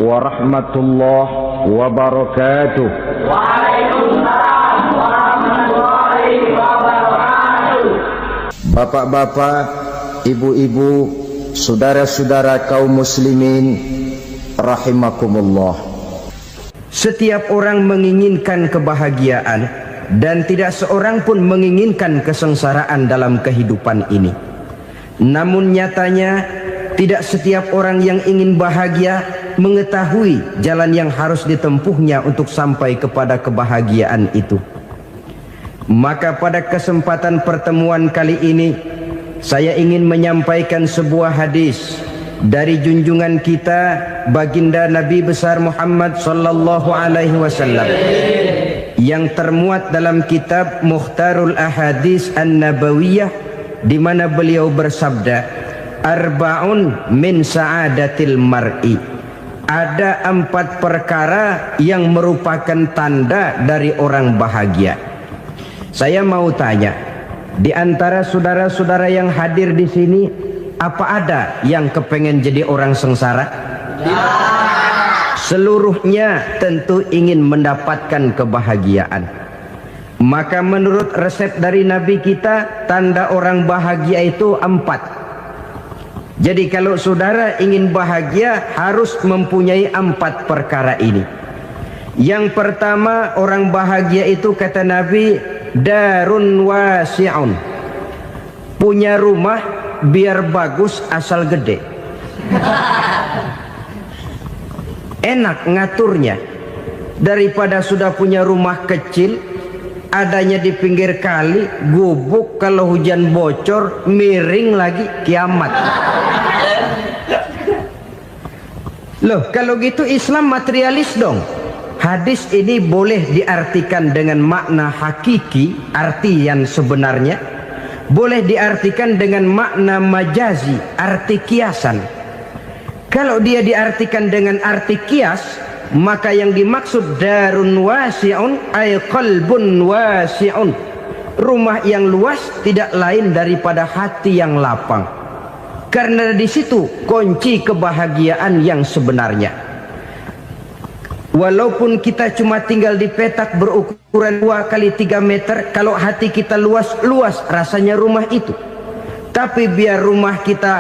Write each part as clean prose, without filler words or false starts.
warahmatullahi wabarakatuh. Waalaikumsalam warahmatullahi wabarakatuh. Bapak-bapak, ibu-ibu, saudara-saudara kaum muslimin rahimakumullah. Setiap orang menginginkan kebahagiaan dan tidak seorang pun menginginkan kesengsaraan dalam kehidupan ini. Namun nyatanya tidak setiap orang yang ingin bahagia mengetahui jalan yang harus ditempuhnya untuk sampai kepada kebahagiaan itu. Maka pada kesempatan pertemuan kali ini saya ingin menyampaikan sebuah hadis dari junjungan kita baginda Nabi besar Muhammad sallallahu alaihi wasallam yang termuat dalam kitab Mukhtarul Ahadits An-Nabawiyah, di mana beliau bersabda, arba'un min sa'adatil mar'i. Ada 4 perkara yang merupakan tanda dari orang bahagia. Saya mau tanya, di antara saudara-saudara yang hadir di sini, apa ada yang kepengen jadi orang sengsara? Seluruhnya tentu ingin mendapatkan kebahagiaan. Maka menurut resep dari Nabi kita, tanda orang bahagia itu 4. Jadi kalau saudara ingin bahagia harus mempunyai 4 perkara ini. Yang pertama, orang bahagia itu kata Nabi, darun wasi'un. Punya rumah biar bagus asal gede. Enak ngaturnya daripada sudah punya rumah kecil adanya di pinggir kali, gubuk, kalau hujan bocor, miring lagi, kiamat. Loh, kalau gitu Islam materialis dong. Hadis ini boleh diartikan dengan makna hakiki, arti yang sebenarnya. Boleh diartikan dengan makna majazi, arti kiasan. Kalau dia diartikan dengan arti kias, maka yang dimaksud darun wasi'un ay qalbun wasi'un. Rumah yang luas tidak lain daripada hati yang lapang. Karena di situ kunci kebahagiaan yang sebenarnya. Walaupun kita cuma tinggal di petak berukuran 2 kali 3 meter, kalau hati kita luas-luas rasanya rumah itu. Tapi biar rumah kita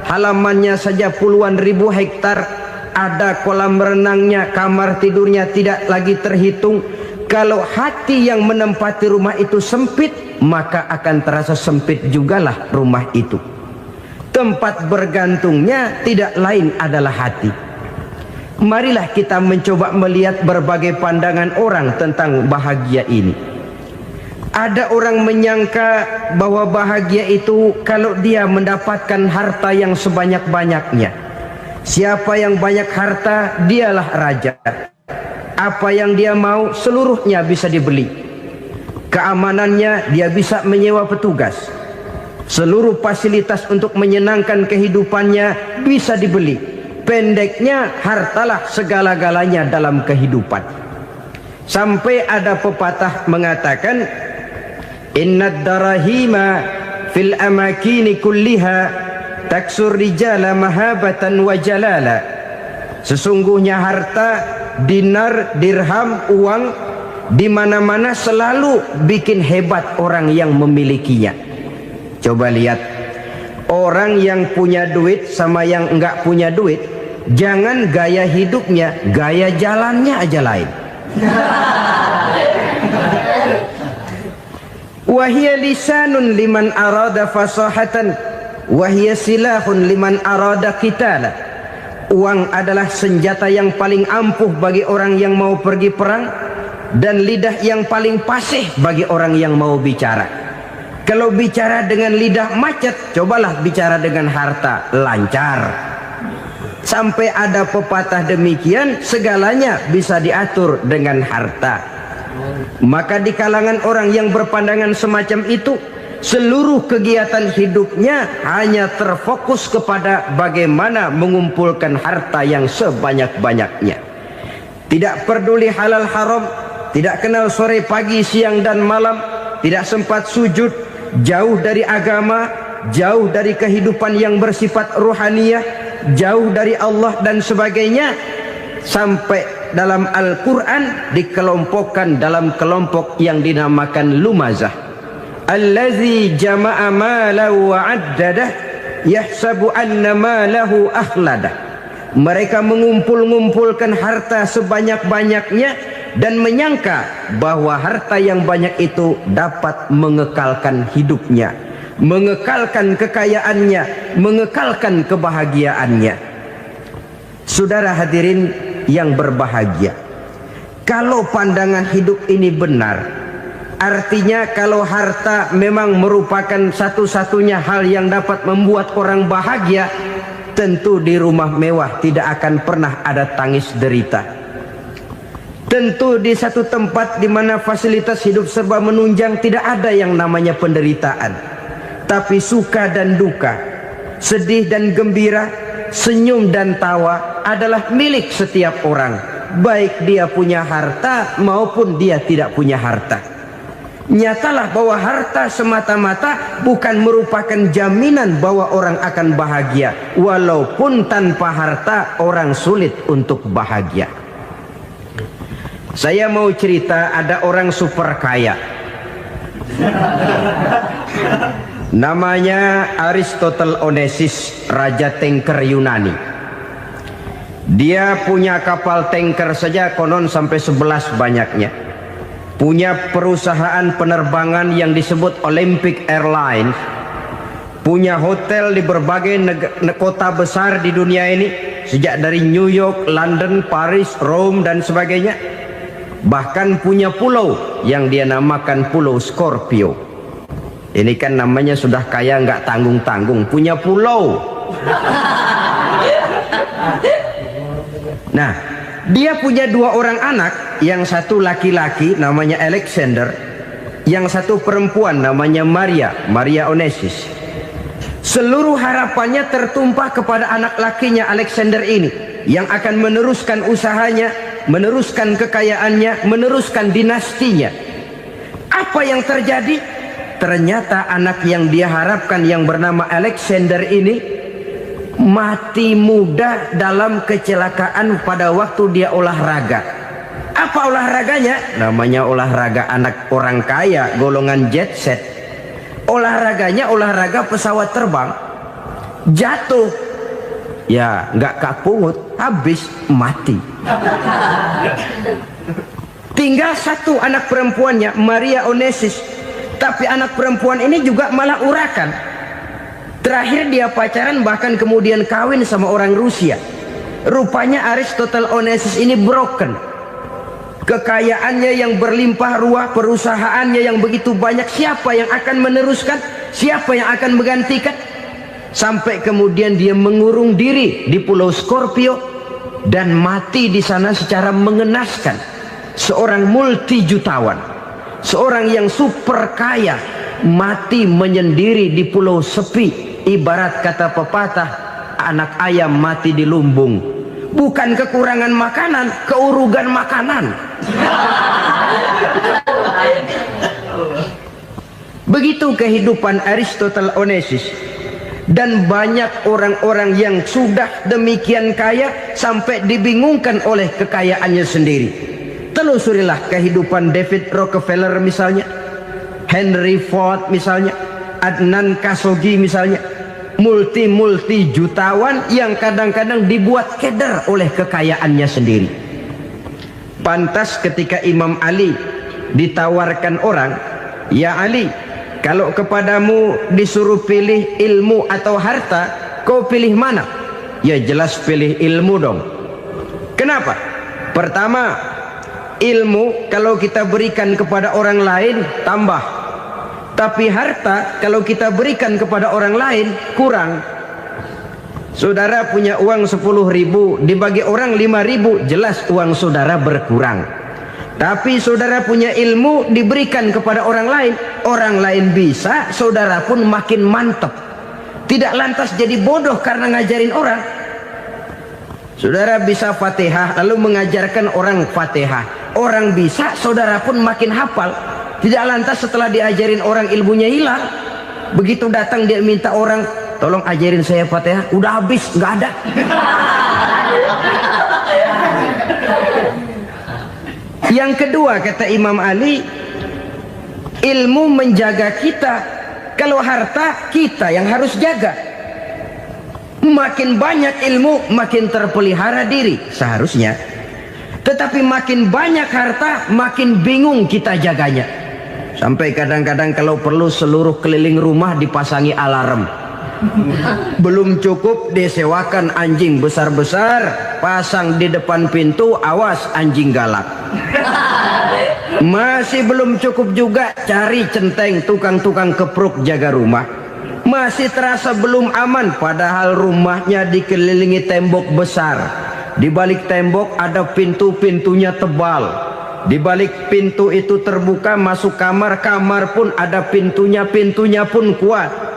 halamannya saja puluhan ribu hektar, ada kolam renangnya, kamar tidurnya tidak lagi terhitung. Kalau hati yang menempati rumah itu sempit, maka akan terasa sempit jugalah rumah itu. Tempat bergantungnya tidak lain adalah hati. Marilah kita mencoba melihat berbagai pandangan orang tentang bahagia ini. Ada orang menyangka bahwa bahagia itu kalau dia mendapatkan harta yang sebanyak-banyaknya. Siapa yang banyak harta, dialah raja. Apa yang dia mau, seluruhnya bisa dibeli. Keamanannya, dia bisa menyewa petugas. Seluruh fasilitas untuk menyenangkan kehidupannya bisa dibeli. Pendeknya, hartalah segala-galanya dalam kehidupan. Sampai ada pepatah mengatakan, innad darahima fil amakini kulliha taksur rijala mahabatan wa jalala. Sesungguhnya harta, dinar, dirham, uang di mana-mana selalu bikin hebat orang yang memilikinya. Coba lihat, orang yang punya duit sama yang enggak punya duit, jangan gaya hidupnya, gaya jalannya aja lain. Wahia lisanun liman arada fasahatan, wahia silahun liman arada qitala. Uang adalah senjata yang paling ampuh bagi orang yang mau pergi perang, dan lidah yang paling fasih bagi orang yang mau bicara. Kalau bicara dengan lidah macet, cobalah bicara dengan harta, lancar. Sampai ada pepatah demikian, segalanya bisa diatur dengan harta. Maka di kalangan orang yang berpandangan semacam itu, seluruh kegiatan hidupnya hanya terfokus kepada bagaimana mengumpulkan harta yang sebanyak-banyaknya. Tidak peduli halal haram, tidak kenal sore pagi siang dan malam, tidak sempat sujud, jauh dari agama, jauh dari kehidupan yang bersifat ruhaniyah, jauh dari Allah dan sebagainya. sampai dalam Al-Quran dikelompokkan dalam kelompok yang dinamakan lumazah. Allazi jama'a malahu wa 'addadah yahsabu anna malahu akhladah. Mereka mengumpul-ngumpulkan harta sebanyak-banyaknya dan menyangka bahwa harta yang banyak itu dapat mengekalkan hidupnya, mengekalkan kekayaannya, mengekalkan kebahagiaannya. Saudara hadirin yang berbahagia, kalau pandangan hidup ini benar, artinya kalau harta memang merupakan satu-satunya hal yang dapat membuat orang bahagia, tentu di rumah mewah tidak akan pernah ada tangis derita. Tentu di satu tempat di mana fasilitas hidup serba menunjang tidak ada yang namanya penderitaan. Tapi suka dan duka, sedih dan gembira, senyum dan tawa adalah milik setiap orang, baik dia punya harta maupun dia tidak punya harta. Nyatalah bahwa harta semata-mata bukan merupakan jaminan bahwa orang akan bahagia, walaupun tanpa harta orang sulit untuk bahagia. Saya mau cerita, ada orang super kaya, namanya Aristotle Onesius, raja tanker Yunani. Dia punya kapal tanker saja konon sampai 11 banyaknya. Punya perusahaan penerbangan yang disebut Olympic Airlines. Punya hotel di berbagai kota besar di dunia ini, sejak dari New York, London, Paris, Rome dan sebagainya. Bahkan punya pulau yang dia namakan Pulau Scorpio. Ini kan namanya sudah kaya nggak tanggung-tanggung, punya pulau. Nah, dia punya 2 orang anak, yang satu laki-laki namanya Alexander, yang satu perempuan namanya Maria Onesius. Seluruh harapannya tertumpah kepada anak lakinya Alexander ini, yang akan meneruskan usahanya, meneruskan kekayaannya, meneruskan dinastinya. Apa yang terjadi? Ternyata anak yang dia harapkan yang bernama Alexander ini mati muda dalam kecelakaan pada waktu dia olahraga. Apa olahraganya? Namanya olahraga anak orang kaya, golongan jet set. Olahraganya olahraga pesawat terbang. Jatuh, ya nggak kapungut, habis mati. Tinggal satu anak perempuannya, Maria Onesius. Tapi anak perempuan ini juga malah urakan. Terakhir dia pacaran, bahkan kemudian kawin sama orang Rusia. Rupanya Aristotle Onesius ini broken. Kekayaannya yang berlimpah ruah, perusahaannya yang begitu banyak, siapa yang akan meneruskan? Siapa yang akan menggantikan? Sampai kemudian dia mengurung diri di Pulau Scorpio dan mati di sana secara mengenaskan. Seorang multi jutawan, seorang yang super kaya, mati menyendiri di pulau sepi. Ibarat kata pepatah, anak ayam mati di lumbung. Bukan kekurangan makanan, keurugan makanan. Begitu kehidupan Aristotle Onesius. Dan banyak orang-orang yang sudah demikian kaya sampai dibingungkan oleh kekayaannya sendiri. Telusurilah kehidupan David Rockefeller misalnya, Henry Ford misalnya, Adnan Khashoggi misalnya. Multi jutawan yang kadang-kadang dibuat keder oleh kekayaannya sendiri. Pantas ketika Imam Ali ditawarkan orang, "Ya Ali, kalau kepadamu disuruh pilih ilmu atau harta, kau pilih mana?" Ya jelas pilih ilmu dong. Kenapa? Pertama, ilmu kalau kita berikan kepada orang lain tambah. Tapi harta kalau kita berikan kepada orang lain kurang. Saudara punya uang 10.000, dibagi orang 5.000, jelas uang saudara berkurang. Tapi saudara punya ilmu, diberikan kepada orang lain bisa, saudara pun makin mantep. Tidak lantas jadi bodoh karena ngajarin orang. Saudara bisa Fatihah lalu mengajarkan orang Fatihah, orang bisa, saudara pun makin hafal. Tidak lantas setelah diajarin orang ilmunya hilang. Begitu datang dia minta orang, "Tolong ajarin saya Fatihah," udah habis, nggak ada. Yang kedua, kata Imam Ali, ilmu menjaga kita. Kalau harta, kita yang harus jaga. Makin banyak ilmu, makin terpelihara diri seharusnya. Tetapi makin banyak harta, makin bingung kita jaganya. Sampai kadang-kadang kalau perlu seluruh keliling rumah dipasangi alarm. Belum cukup, disewakan anjing besar-besar, pasang di depan pintu, awas anjing galak. Masih belum cukup juga, cari centeng tukang-tukang kepruk jaga rumah. Masih terasa belum aman, padahal rumahnya dikelilingi tembok besar. Di balik tembok ada pintu-pintunya tebal. Di balik pintu itu terbuka masuk kamar, kamar pun ada pintunya, pintunya pun kuat.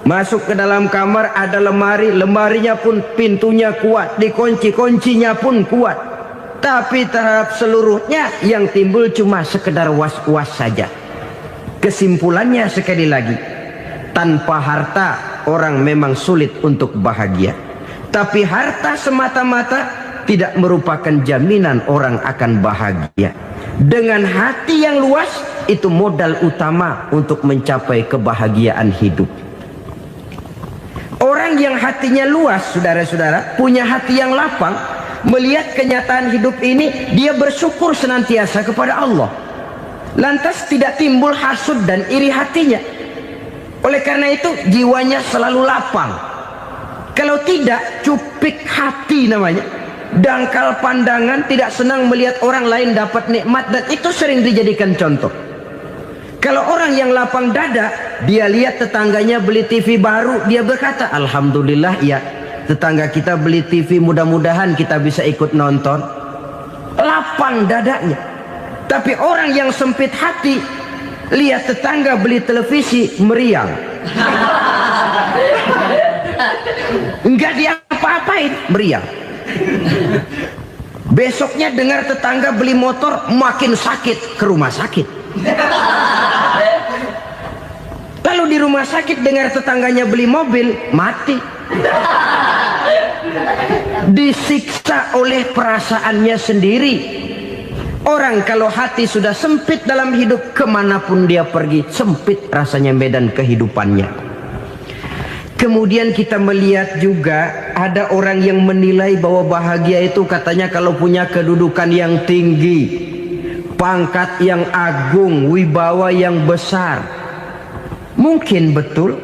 Masuk ke dalam kamar ada lemari, lemarinya pun pintunya kuat, dikunci, kuncinya pun kuat. Tapi terhadap seluruhnya yang timbul cuma sekedar was-was saja. Kesimpulannya sekali lagi, tanpa harta orang memang sulit untuk bahagia. Tapi harta semata-mata tidak merupakan jaminan orang akan bahagia. Dengan hati yang luas, itu modal utama untuk mencapai kebahagiaan hidup. Orang yang hatinya luas, saudara-saudara, punya hati yang lapang, melihat kenyataan hidup ini, dia bersyukur senantiasa kepada Allah. Lantas tidak timbul hasud dan iri hatinya. Oleh karena itu jiwanya selalu lapang. Kalau tidak, cupik hati namanya, dangkal pandangan, tidak senang melihat orang lain dapat nikmat, dan itu sering dijadikan contoh. Kalau orang yang lapang dada, dia lihat tetangganya beli TV baru, dia berkata, alhamdulillah ya, tetangga kita beli TV, mudah-mudahan kita bisa ikut nonton. Lapang dadanya. Tapi orang yang sempit hati, lihat tetangga beli televisi, meriang. Enggak diapa-apain, meriang. Besoknya dengar tetangga beli motor, makin sakit, ke rumah sakit. Lalu di rumah sakit dengar tetangganya beli mobil, mati. Disiksa oleh perasaannya sendiri. Orang kalau hati sudah sempit dalam hidup, kemanapun dia pergi, sempit rasanya medan kehidupannya. Kemudian kita melihat juga ada orang yang menilai bahwa bahagia itu katanya kalau punya kedudukan yang tinggi, pangkat yang agung, wibawa yang besar. Mungkin betul,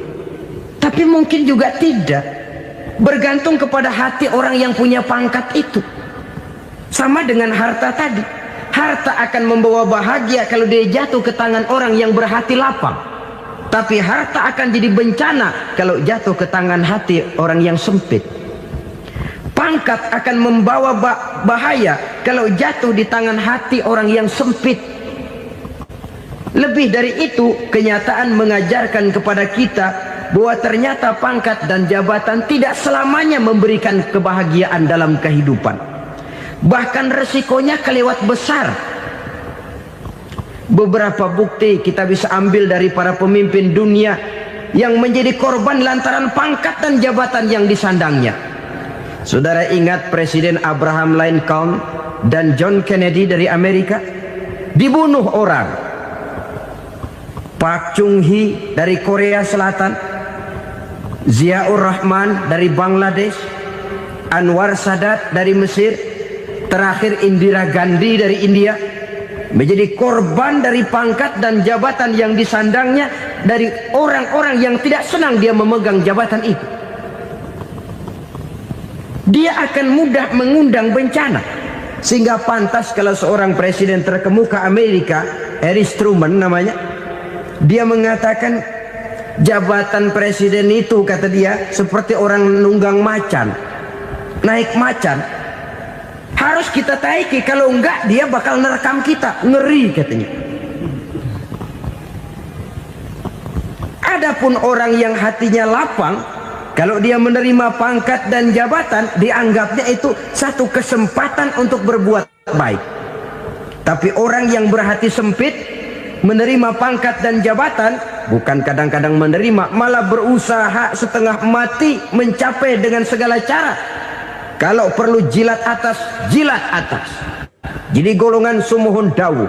tapi mungkin juga tidak. Bergantung kepada hati orang yang punya pangkat itu. Sama dengan harta tadi. Harta akan membawa bahagia kalau dia jatuh ke tangan orang yang berhati lapang. Tapi harta akan jadi bencana kalau jatuh ke tangan hati orang yang sempit. Pangkat akan membawa bahaya kalau jatuh di tangan hati orang yang sempit. Lebih dari itu, kenyataan mengajarkan kepada kita bahwa ternyata pangkat dan jabatan tidak selamanya memberikan kebahagiaan dalam kehidupan. Bahkan resikonya kelewat besar. Beberapa bukti kita bisa ambil dari para pemimpin dunia yang menjadi korban lantaran pangkat dan jabatan yang disandangnya. Saudara ingat Presiden Abraham Lincoln dan John Kennedy dari Amerika? Dibunuh orang. Park Chung-hee dari Korea Selatan, Ziaur Rahman dari Bangladesh, Anwar Sadat dari Mesir, terakhir Indira Gandhi dari India, menjadi korban dari pangkat dan jabatan yang disandangnya dari orang-orang yang tidak senang dia memegang jabatan itu. Dia akan mudah mengundang bencana. Sehingga pantas kalau seorang presiden terkemuka Amerika, Harry Truman namanya, dia mengatakan jabatan presiden itu, kata dia, seperti orang nunggang macan, naik macan. Harus kita taiki, kalau enggak dia bakal nerekam kita, ngeri katanya. Adapun orang yang hatinya lapang, kalau dia menerima pangkat dan jabatan, dianggapnya itu satu kesempatan untuk berbuat baik. Tapi orang yang berhati sempit, menerima pangkat dan jabatan, bukan kadang-kadang menerima, malah berusaha setengah mati mencapai dengan segala cara. Kalau perlu jilat atas, jilat atas. Jadi golongan sumuhun dawuh.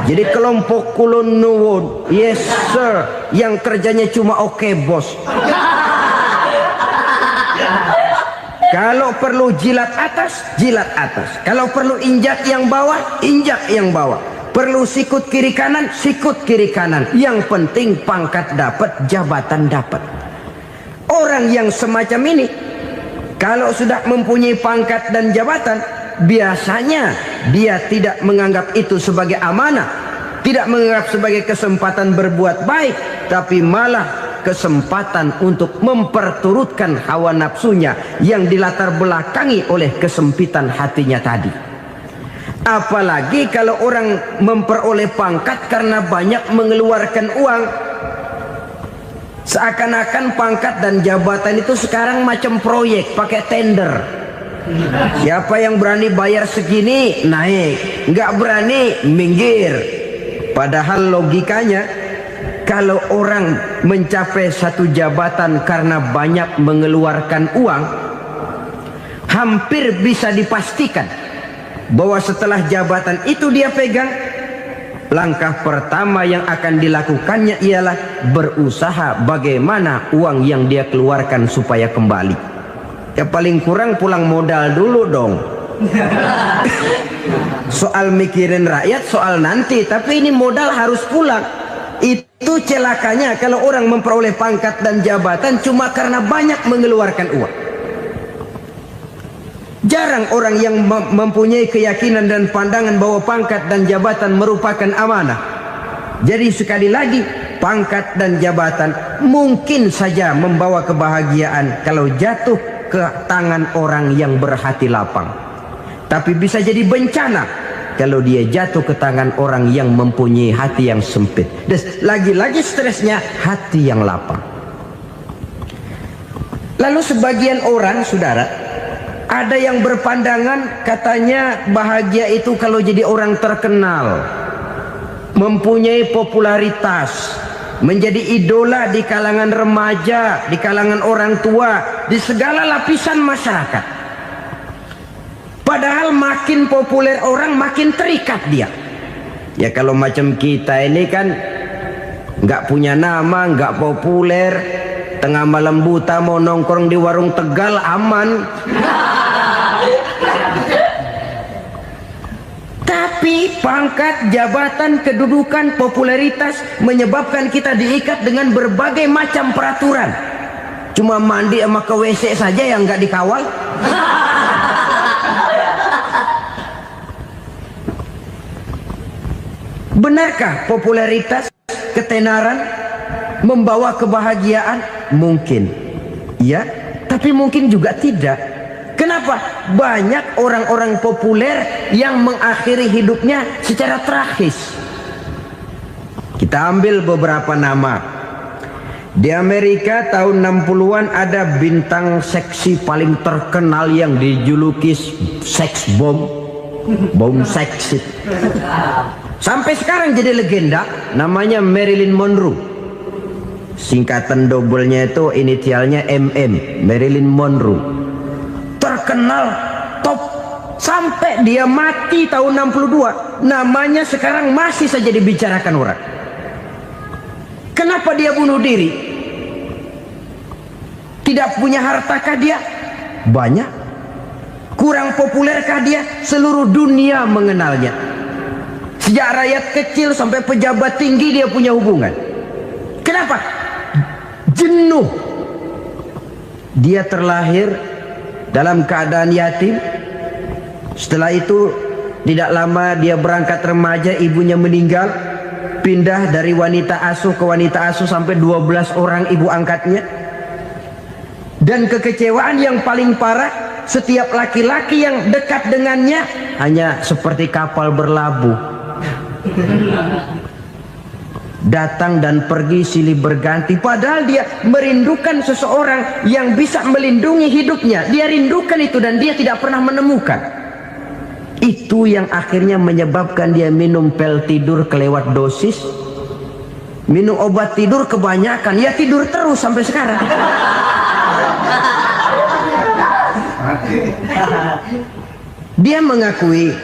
Jadi kelompok kulon nuwun. Yes sir. Yang kerjanya cuma oke bos. Kalau perlu jilat atas, jilat atas. Kalau perlu injak yang bawah, injak yang bawah. Perlu sikut kiri kanan, sikut kiri kanan. Yang penting pangkat dapat, jabatan dapat. Orang yang semacam ini, kalau sudah mempunyai pangkat dan jabatan, biasanya dia tidak menganggap itu sebagai amanah, tidak menganggap sebagai kesempatan berbuat baik, tapi malah kesempatan untuk memperturutkan hawa nafsunya yang dilatar belakangi oleh kesempitan hatinya tadi. Apalagi kalau orang memperoleh pangkat karena banyak mengeluarkan uang, seakan-akan pangkat dan jabatan itu sekarang macam proyek pakai tender. Siapa yang berani bayar segini naik, nggak berani minggir. Padahal logikanya, kalau orang mencapai satu jabatan karena banyak mengeluarkan uang, hampir bisa dipastikan bahwa setelah jabatan itu dia pegang, langkah pertama yang akan dilakukannya ialah berusaha bagaimana uang yang dia keluarkan supaya kembali. Ya paling kurang pulang modal dulu dong. Soal mikirin rakyat soal nanti, tapi ini modal harus pulang. Itu celakanya kalau orang memperoleh pangkat dan jabatan cuma karena banyak mengeluarkan uang. Jarang orang yang mempunyai keyakinan dan pandangan bahwa pangkat dan jabatan merupakan amanah. Jadi sekali lagi, pangkat dan jabatan mungkin saja membawa kebahagiaan kalau jatuh ke tangan orang yang berhati lapang. Tapi bisa jadi bencana kalau dia jatuh ke tangan orang yang mempunyai hati yang sempit. Dan lagi-lagi stresnya hati yang lapang. Lalu sebagian orang, saudara, ada yang berpandangan katanya bahagia itu kalau jadi orang terkenal, mempunyai popularitas, menjadi idola di kalangan remaja, di kalangan orang tua, di segala lapisan masyarakat. Padahal makin populer orang makin terikat dia. Ya kalau macam kita ini kan nggak punya nama, nggak populer, tengah malam buta mau nongkrong di warung Tegal aman. Tapi pangkat, jabatan, kedudukan, popularitas menyebabkan kita diikat dengan berbagai macam peraturan. Cuma mandi sama ke WC saja yang nggak dikawal. Benarkah popularitas, ketenaran membawa kebahagiaan? Mungkin. Ya, tapi mungkin juga tidak. Kenapa? Banyak orang-orang populer yang mengakhiri hidupnya secara tragis. Kita ambil beberapa nama. Di Amerika tahun 60-an ada bintang seksi paling terkenal yang dijuluki sex bomb. Bom seksi. Sampai sekarang jadi legenda, namanya Marilyn Monroe. Singkatan dobelnya itu inisialnya MM, Marilyn Monroe. Terkenal, top, sampai dia mati tahun 62. Namanya sekarang masih saja dibicarakan orang. Kenapa dia bunuh diri? Tidak punya hartakah dia? Banyak. Kurang populerkah dia? Seluruh dunia mengenalnya. Sejak rakyat kecil sampai pejabat tinggi dia punya hubungan. Kenapa? Jenuh. Dia terlahir dalam keadaan yatim. Setelah itu tidak lama dia berangkat remaja, ibunya meninggal. Pindah dari wanita asuh ke wanita asuh sampai 12 orang ibu angkatnya. Dan kekecewaan yang paling parah, setiap laki-laki yang dekat dengannya hanya seperti kapal berlabuh. Datang dan pergi silih berganti. Padahal dia merindukan seseorang yang bisa melindungi hidupnya. Dia rindukan itu dan dia tidak pernah menemukan. Itu yang akhirnya menyebabkan dia minum pil tidur kelewat dosis, minum obat tidur kebanyakan. Ya tidur terus sampai sekarang. Dia mengakui,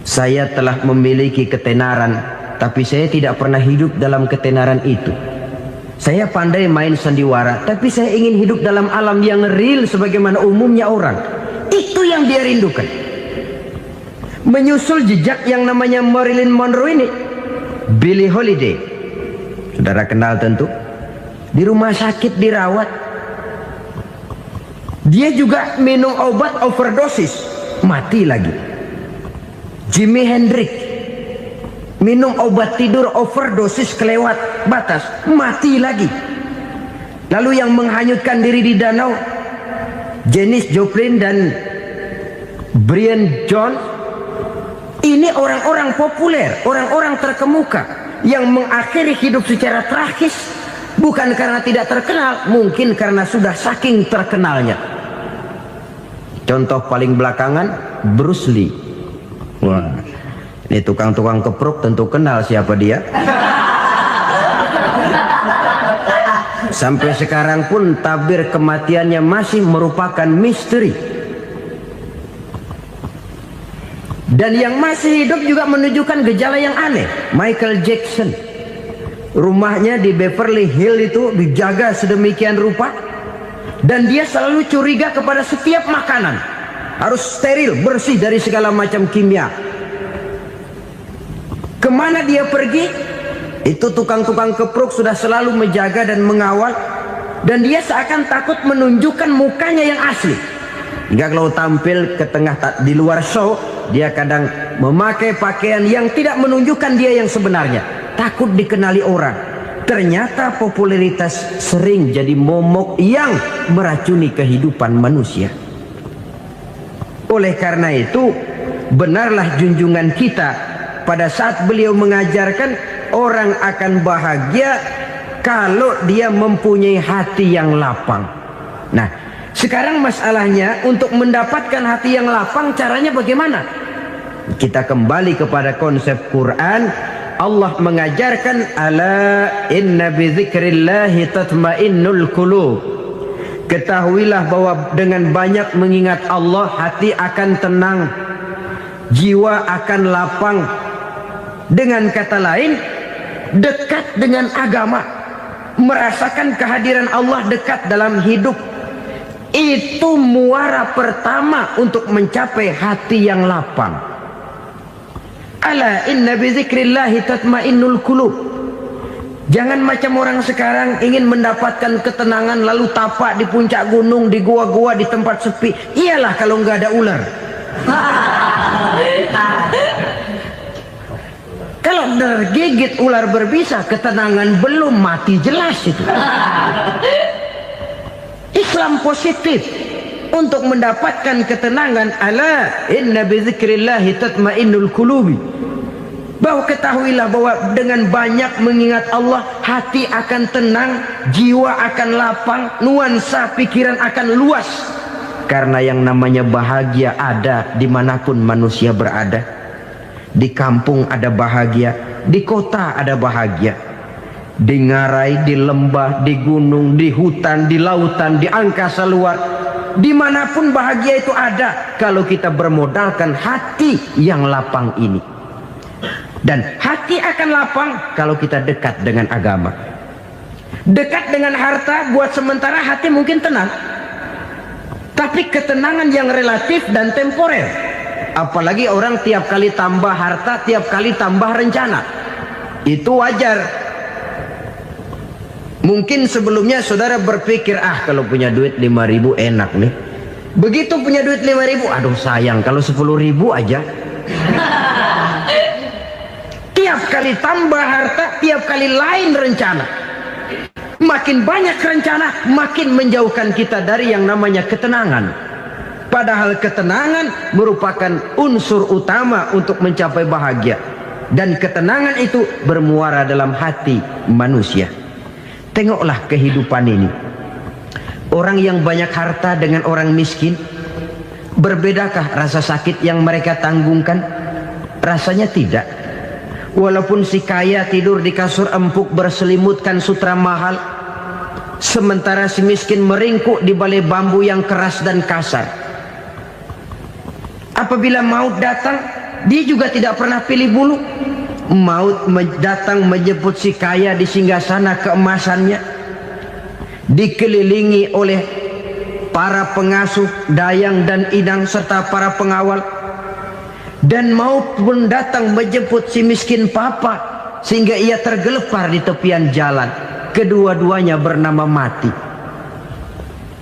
saya telah memiliki ketenaran, tapi saya tidak pernah hidup dalam ketenaran itu. Saya pandai main sandiwara, tapi saya ingin hidup dalam alam yang real sebagaimana umumnya orang. Itu yang dia rindukan. Menyusul jejak yang namanya Marilyn Monroe ini, Billie Holiday, saudara kenal tentu, di rumah sakit dirawat. Dia juga minum obat overdosis, mati lagi. Jimi Hendrix minum obat tidur overdosis kelewat batas, mati lagi. Lalu yang menghanyutkan diri di danau, Janis Joplin dan Brian Jones. Ini orang-orang populer, orang-orang terkemuka yang mengakhiri hidup secara tragis, bukan karena tidak terkenal, mungkin karena sudah saking terkenalnya. Contoh paling belakangan, Bruce Lee. Wah, ini tukang-tukang kepruk tentu kenal siapa dia. Sampai sekarang pun tabir kematiannya masih merupakan misteri. Dan yang masih hidup juga menunjukkan gejala yang aneh. Michael Jackson, rumahnya di Beverly Hills itu dijaga sedemikian rupa, dan dia selalu curiga kepada setiap makanan harus steril, bersih dari segala macam kimia. Kemana dia pergi, itu tukang-tukang kepruk sudah selalu menjaga dan mengawal, dan dia seakan takut menunjukkan mukanya yang asli. Hingga kalau tampil ke tengah di luar show, dia kadang memakai pakaian yang tidak menunjukkan dia yang sebenarnya, takut dikenali orang. Ternyata popularitas sering jadi momok yang meracuni kehidupan manusia. Oleh karena itu, benarlah junjungan kita pada saat beliau mengajarkan orang akan bahagia kalau dia mempunyai hati yang lapang. Nah, sekarang masalahnya untuk mendapatkan hati yang lapang, caranya bagaimana? Kita kembali kepada konsep Quran. Allah mengajarkan, ala inna bidzikrillahi tatmainnul qulub. Ketahuilah bahwa dengan banyak mengingat Allah, hati akan tenang, jiwa akan lapang. Dengan kata lain, dekat dengan agama, merasakan kehadiran Allah dekat dalam hidup. Itu muara pertama untuk mencapai hati yang lapang. Ala inna bizikrillahi tatmainnul qulub. Jangan macam orang sekarang ingin mendapatkan ketenangan lalu tapak di puncak gunung, di gua-gua, di tempat sepi. Iyalah kalau nggak ada ular. Kalau tergigit ular berbisa, ketenangan belum, mati jelas itu. Islam positif untuk mendapatkan ketenangan. Ala inna bizikrillahi tatmainnul qulubi. Bahwa ketahuilah bahwa dengan banyak mengingat Allah, hati akan tenang, jiwa akan lapang, nuansa pikiran akan luas. Karena yang namanya bahagia ada dimanapun manusia berada. Di kampung ada bahagia, di kota ada bahagia. Di ngarai, di lembah, di gunung, di hutan, di lautan, di angkasa luar, dimanapun bahagia itu ada kalau kita bermodalkan hati yang lapang ini. Dan hati akan lapang kalau kita dekat dengan agama. Dekat dengan harta buat sementara hati mungkin tenang, tapi ketenangan yang relatif dan temporer. Apalagi orang tiap kali tambah harta, tiap kali tambah rencana. Itu wajar. Mungkin sebelumnya saudara berpikir, kalau punya duit 5.000 enak nih. Begitu punya duit 5.000, aduh sayang kalau 10.000 aja. Tiap kali tambah harta, tiap kali lain rencana. Makin banyak rencana, makin menjauhkan kita dari yang namanya ketenangan. Padahal ketenangan merupakan unsur utama untuk mencapai bahagia. Dan ketenangan itu bermuara dalam hati manusia. Tengoklah kehidupan ini. Orang yang banyak harta dengan orang miskin, berbedakah rasa sakit yang mereka tanggungkan? Rasanya tidak. Walaupun si kaya tidur di kasur empuk berselimutkan sutra mahal, sementara si miskin meringkuk di balai bambu yang keras dan kasar. Apabila maut datang, dia juga tidak pernah pilih bulu. Maut datang menjemput si kaya di singgasana keemasannya, dikelilingi oleh para pengasuh, dayang dan inang serta para pengawal. Dan maut pun datang menjemput si miskin papa, sehingga ia tergelepar di tepian jalan. Kedua-duanya bernama mati.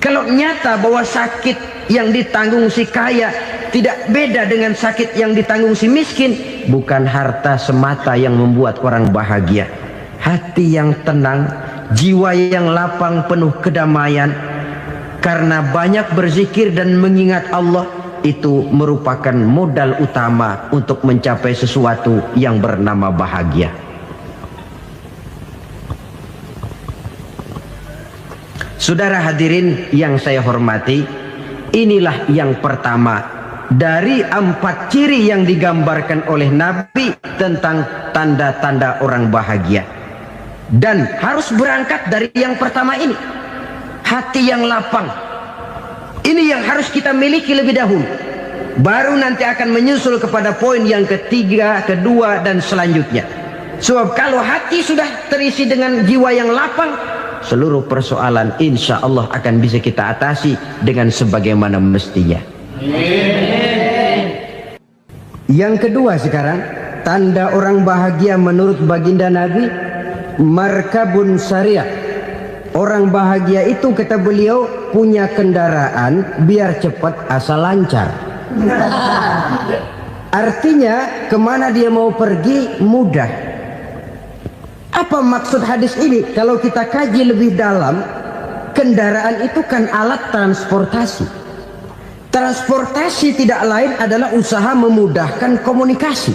Kalau nyata bahwa sakit yang ditanggung si kaya tidak beda dengan sakit yang ditanggung si miskin, bukan harta semata yang membuat orang bahagia. Hati yang tenang, jiwa yang lapang penuh kedamaian, karena banyak berzikir dan mengingat Allah, itu merupakan modal utama untuk mencapai sesuatu yang bernama bahagia. Saudara hadirin yang saya hormati, inilah yang pertama dari 4 ciri yang digambarkan oleh Nabi tentang tanda-tanda orang bahagia. Dan harus berangkat dari yang pertama ini, hati yang lapang. Ini yang harus kita miliki lebih dahulu, baru nanti akan menyusul kepada poin yang ketiga, kedua, dan selanjutnya. Sebab kalau hati sudah terisi dengan jiwa yang lapang, seluruh persoalan insya Allah akan bisa kita atasi dengan sebagaimana mestinya. Yang kedua sekarang, tanda orang bahagia menurut baginda Nabi, markabun syariah. Orang bahagia itu, kata beliau, punya kendaraan biar cepat asal lancar. Artinya kemana dia mau pergi mudah. Apa maksud hadis ini? Kalau kita kaji lebih dalam, kendaraan itu kan alat transportasi. Transportasi tidak lain adalah usaha memudahkan komunikasi.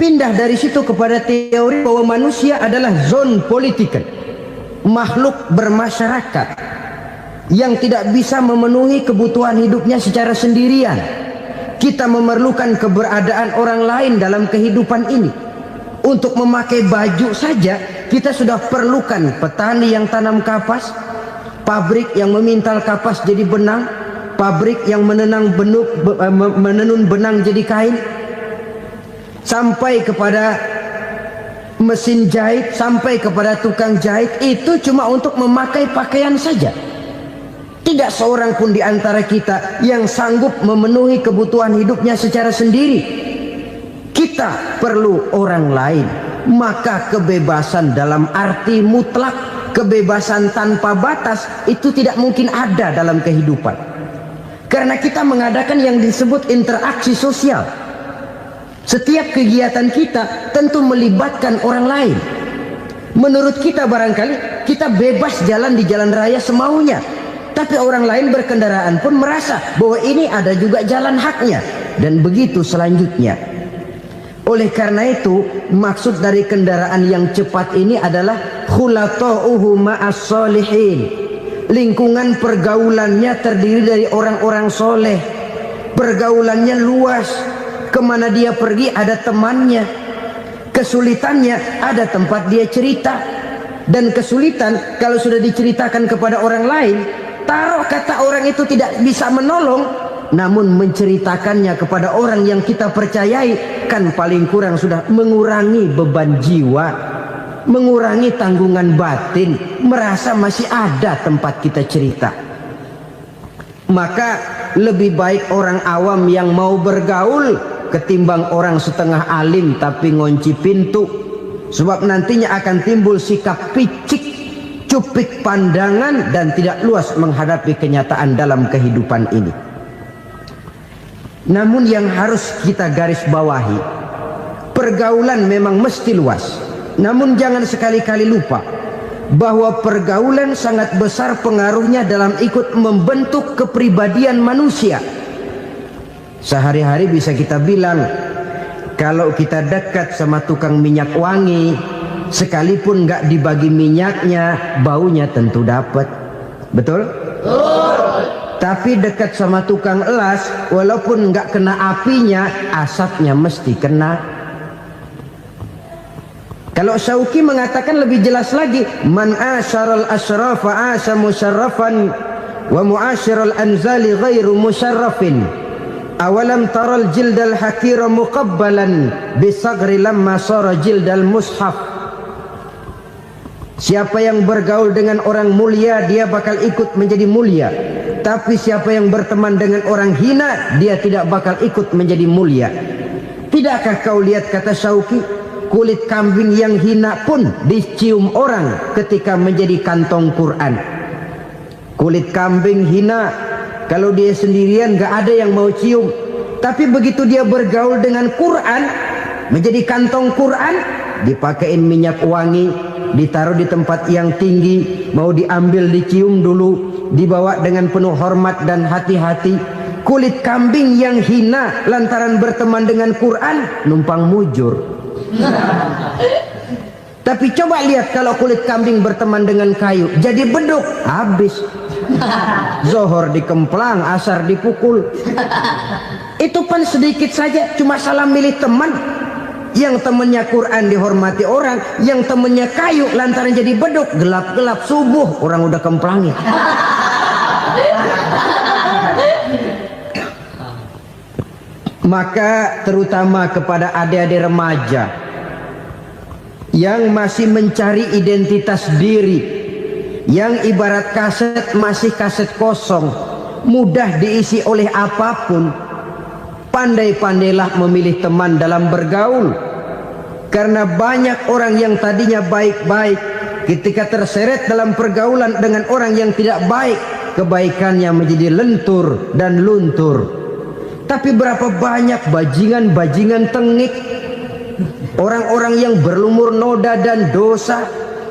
Pindah dari situ kepada teori bahwa manusia adalah zon political, makhluk bermasyarakat yang tidak bisa memenuhi kebutuhan hidupnya secara sendirian. Kita memerlukan keberadaan orang lain dalam kehidupan ini. Untuk memakai baju saja kita sudah perlukan petani yang tanam kapas, pabrik yang memintal kapas jadi benang, pabrik yang menenun benang jadi kain, sampai kepada mesin jahit, sampai kepada tukang jahit. Itu cuma untuk memakai pakaian saja. Tidak seorang pun di antara kita yang sanggup memenuhi kebutuhan hidupnya secara sendiri. Kita perlu orang lain. Maka kebebasan dalam arti mutlak, kebebasan tanpa batas, itu tidak mungkin ada dalam kehidupan. Karena kita mengadakan yang disebut interaksi sosial. Setiap kegiatan kita tentu melibatkan orang lain. Menurut kita barangkali kita bebas jalan di jalan raya semaunya, tapi orang lain berkendaraan pun merasa bahwa ini ada juga jalan haknya, dan begitu selanjutnya. Oleh karena itu, maksud dari kendaraan yang cepat ini adalah khulata'uhu ma'as solihin. Lingkungan pergaulannya terdiri dari orang-orang soleh. Pergaulannya luas. Kemana dia pergi ada temannya. Kesulitannya ada tempat dia cerita. Dan kesulitan kalau sudah diceritakan kepada orang lain, taruh kata orang itu tidak bisa menolong, namun menceritakannya kepada orang yang kita percayai, kan paling kurang sudah mengurangi beban jiwa, mengurangi tanggungan batin, merasa masih ada tempat kita cerita. Maka lebih baik orang awam yang mau bergaul ketimbang orang setengah alim tapi ngunci pintu. Sebab nantinya akan timbul sikap picik, cupik pandangan, dan tidak luas menghadapi kenyataan dalam kehidupan ini. Namun yang harus kita garis bawahi, pergaulan memang mesti luas. Namun jangan sekali-kali lupa bahwa pergaulan sangat besar pengaruhnya dalam ikut membentuk kepribadian manusia. Sehari-hari bisa kita bilang, kalau kita dekat sama tukang minyak wangi, sekalipun nggak dibagi minyaknya, baunya tentu dapat. Betul? Tapi dekat sama tukang elas, walaupun nggak kena apinya, asapnya mesti kena. Kalau Syauqi mengatakan lebih jelas lagi, man asyaral asrafa asa musyarrafan wa muasyiral anzali ghairu musyarrafin. Awalam taral jildal hakira muqabbalan bisagri lamma sara jildal mushaf. Siapa yang bergaul dengan orang mulia, dia bakal ikut menjadi mulia. Tapi siapa yang berteman dengan orang hina, dia tidak bakal ikut menjadi mulia. Tidakkah kau lihat, kata Syauqi, kulit kambing yang hina pun dicium orang ketika menjadi kantong Quran. Kulit kambing hina, kalau dia sendirian gak ada yang mau cium. Tapi begitu dia bergaul dengan Quran, menjadi kantong Quran, dipakein minyak wangi, ditaruh di tempat yang tinggi, mau diambil dicium dulu, dibawa dengan penuh hormat dan hati-hati. Kulit kambing yang hina lantaran berteman dengan Quran, numpang mujur. Tapi coba lihat kalau kulit kambing berteman dengan kayu, jadi beduk, habis. Zohor dikemplang, asar dipukul. Itu pun sedikit saja, cuma salah milih teman. Yang temannya Quran dihormati orang, yang temannya kayu lantaran jadi beduk, gelap-gelap subuh orang udah kemplangi. Maka terutama kepada adik-adik remaja yang masih mencari identitas diri, yang ibarat kaset masih kaset kosong, mudah diisi oleh apapun, pandai-pandailah memilih teman dalam bergaul. Karena banyak orang yang tadinya baik-baik, ketika terseret dalam pergaulan dengan orang yang tidak baik, kebaikannya menjadi lentur dan luntur. Tapi berapa banyak bajingan-bajingan tengik, orang-orang yang berlumur noda dan dosa,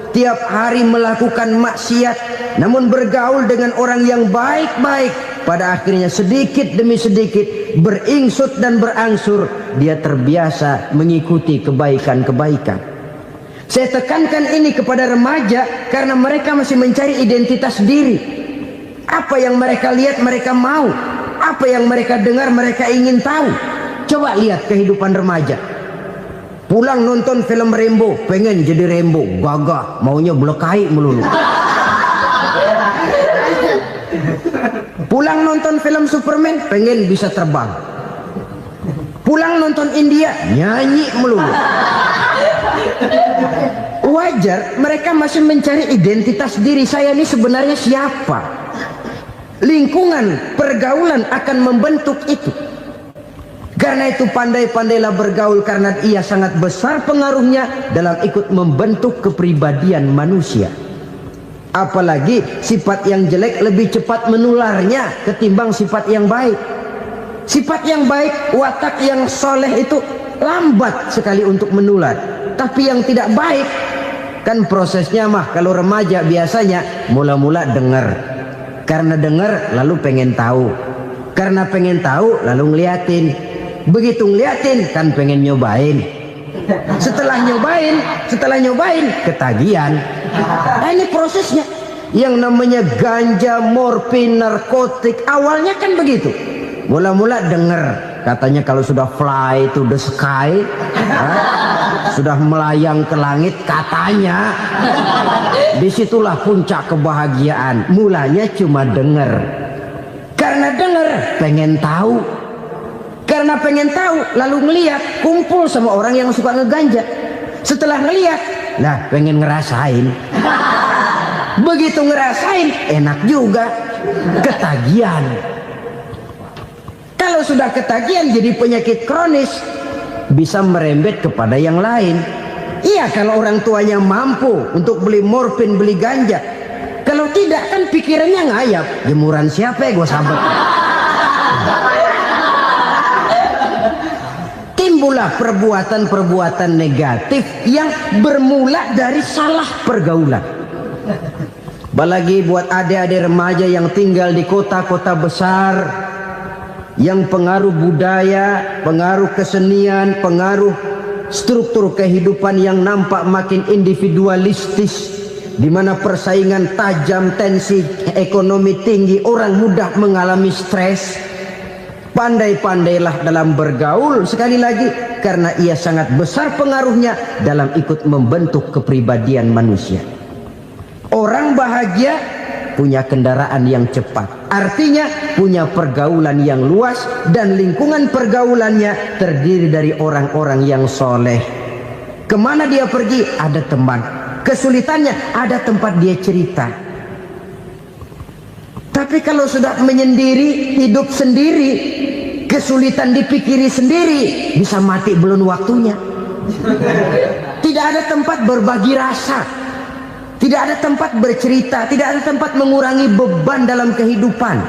tiap hari melakukan maksiat, namun bergaul dengan orang yang baik-baik, pada akhirnya sedikit demi sedikit beringsut dan berangsur dia terbiasa mengikuti kebaikan-kebaikan. Saya tekankan ini kepada remaja karena mereka masih mencari identitas diri. Apa yang mereka lihat mereka mau, apa yang mereka dengar mereka ingin tahu. Coba lihat kehidupan remaja. Pulang nonton film Rambo, pengen jadi Rambo, gagah, maunya belekai melulu. Pulang nonton film Superman, pengen bisa terbang. Pulang nonton India, nyanyi melulu. Wajar, mereka masih mencari identitas diri. Saya ini sebenarnya siapa? Lingkungan, pergaulan akan membentuk itu. Karena itu pandai-pandailah bergaul, karena ia sangat besar pengaruhnya dalam ikut membentuk kepribadian manusia. Apalagi sifat yang jelek lebih cepat menularnya ketimbang sifat yang baik. Sifat yang baik, watak yang soleh itu lambat sekali untuk menular. Tapi yang tidak baik, kan prosesnya mah kalau remaja biasanya mula-mula dengar. Karena dengar lalu pengen tahu. Karena pengen tahu lalu ngeliatin. Begitu ngeliatin kan pengen nyobain. Setelah nyobain ketagihan. Nah, ini prosesnya. Yang namanya ganja, morfin, narkotik, awalnya kan begitu. Mula-mula denger, katanya kalau sudah fly to the sky, sudah melayang ke langit, katanya disitulah puncak kebahagiaan. Mulanya cuma denger. Karena denger pengen tahu. Karena pengen tahu lalu ngeliat, kumpul sama orang yang suka ngeganja. Setelah ngeliat, nah pengen ngerasain. Begitu ngerasain enak juga, ketagihan. Kalau sudah ketagihan jadi penyakit kronis, bisa merembet kepada yang lain. Iya, kalau orang tuanya mampu untuk beli morfin, beli ganja. Kalau tidak kan pikirannya ngayap, jemuran siapa ya gue sabet. Timbullah perbuatan-perbuatan negatif yang bermula dari salah pergaulan. Apalagi buat adik-adik remaja yang tinggal di kota-kota besar, yang pengaruh budaya, pengaruh kesenian, pengaruh struktur kehidupan yang nampak makin individualistis, di mana persaingan tajam, tensi ekonomi tinggi, orang mudah mengalami stres. Pandai-pandailah dalam bergaul, sekali lagi, karena ia sangat besar pengaruhnya dalam ikut membentuk kepribadian manusia. Orang bahagia punya kendaraan yang cepat. Artinya punya pergaulan yang luas dan lingkungan pergaulannya terdiri dari orang-orang yang soleh. Kemana dia pergi ada teman, kesulitannya ada tempat dia cerita. Tapi kalau sudah menyendiri, hidup sendiri, kesulitan dipikiri sendiri, bisa mati belum waktunya. Tidak ada tempat berbagi rasa, tidak ada tempat bercerita, tidak ada tempat mengurangi beban dalam kehidupan.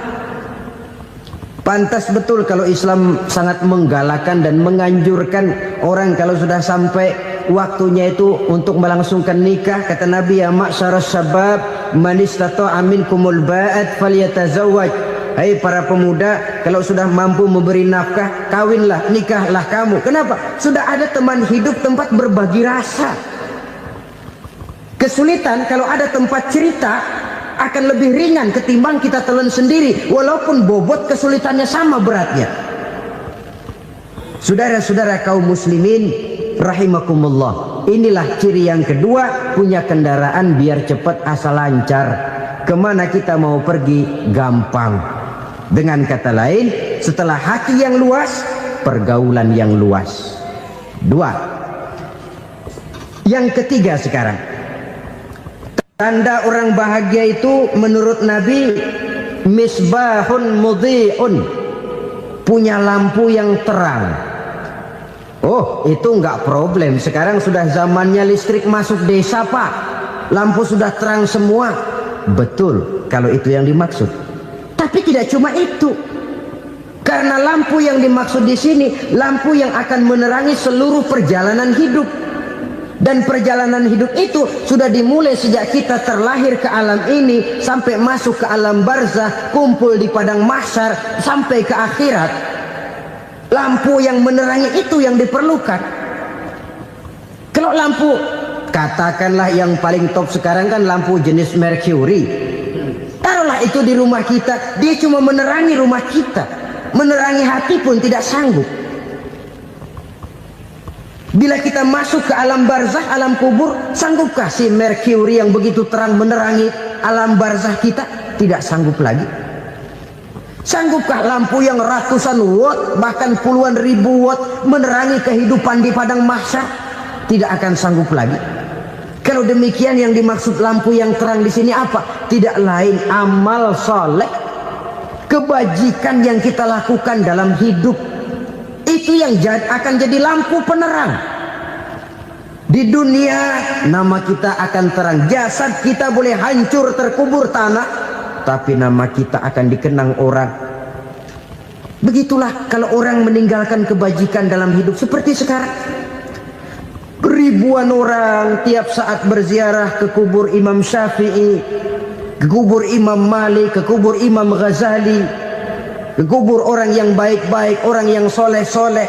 Pantas betul kalau Islam sangat menggalakkan dan menganjurkan orang kalau sudah sampai waktunya itu untuk melangsungkan nikah. Kata Nabi, ya ma'syaras syabab man istata'a minkumul ba'at falyatazawwaj. Hai para pemuda, kalau sudah mampu memberi nafkah, kawinlah, nikahlah kamu. Kenapa? Sudah ada teman hidup, tempat berbagi rasa. Kesulitan kalau ada tempat cerita akan lebih ringan ketimbang kita telan sendiri, walaupun bobot kesulitannya sama beratnya. Saudara-saudara kaum muslimin rahimakumullah, inilah ciri yang kedua, punya kendaraan biar cepat asal lancar. Kemana kita mau pergi gampang. Dengan kata lain, setelah hati yang luas, pergaulan yang luas. Dua. Yang ketiga sekarang, tanda orang bahagia itu menurut Nabi, misbahun mudhi'un, punya lampu yang terang. Oh, itu enggak problem. Sekarang sudah zamannya listrik masuk desa, Pak. Lampu sudah terang semua. Betul, kalau itu yang dimaksud. Tapi tidak cuma itu. Karena lampu yang dimaksud di sini, lampu yang akan menerangi seluruh perjalanan hidup. Dan perjalanan hidup itu sudah dimulai sejak kita terlahir ke alam ini sampai masuk ke alam barzah, kumpul di padang mahsyar sampai ke akhirat. Lampu yang menerangi itu yang diperlukan. Kalau lampu, katakanlah yang paling top sekarang kan lampu jenis Mercury. Taruhlah itu di rumah kita, dia cuma menerangi rumah kita, menerangi hati pun tidak sanggup. Bila kita masuk ke alam barzah, alam kubur, sanggupkah si Mercury yang begitu terang menerangi alam barzah kita? Tidak sanggup lagi. Sanggupkah lampu yang ratusan watt, bahkan puluhan ribu watt menerangi kehidupan di padang mahsyar? Tidak akan sanggup lagi. Kalau demikian, yang dimaksud lampu yang terang di sini apa? Tidak lain amal soleh, kebajikan yang kita lakukan dalam hidup. Itu yang akan jadi lampu penerang. Di dunia nama kita akan terang. Jasad kita boleh hancur terkubur tanah, tapi nama kita akan dikenang orang. Begitulah kalau orang meninggalkan kebajikan dalam hidup seperti sekarang. Ribuan orang tiap saat berziarah ke kubur Imam Syafi'i, ke kubur Imam Malik, ke kubur Imam Ghazali, ke kubur orang yang baik-baik, orang yang soleh-soleh.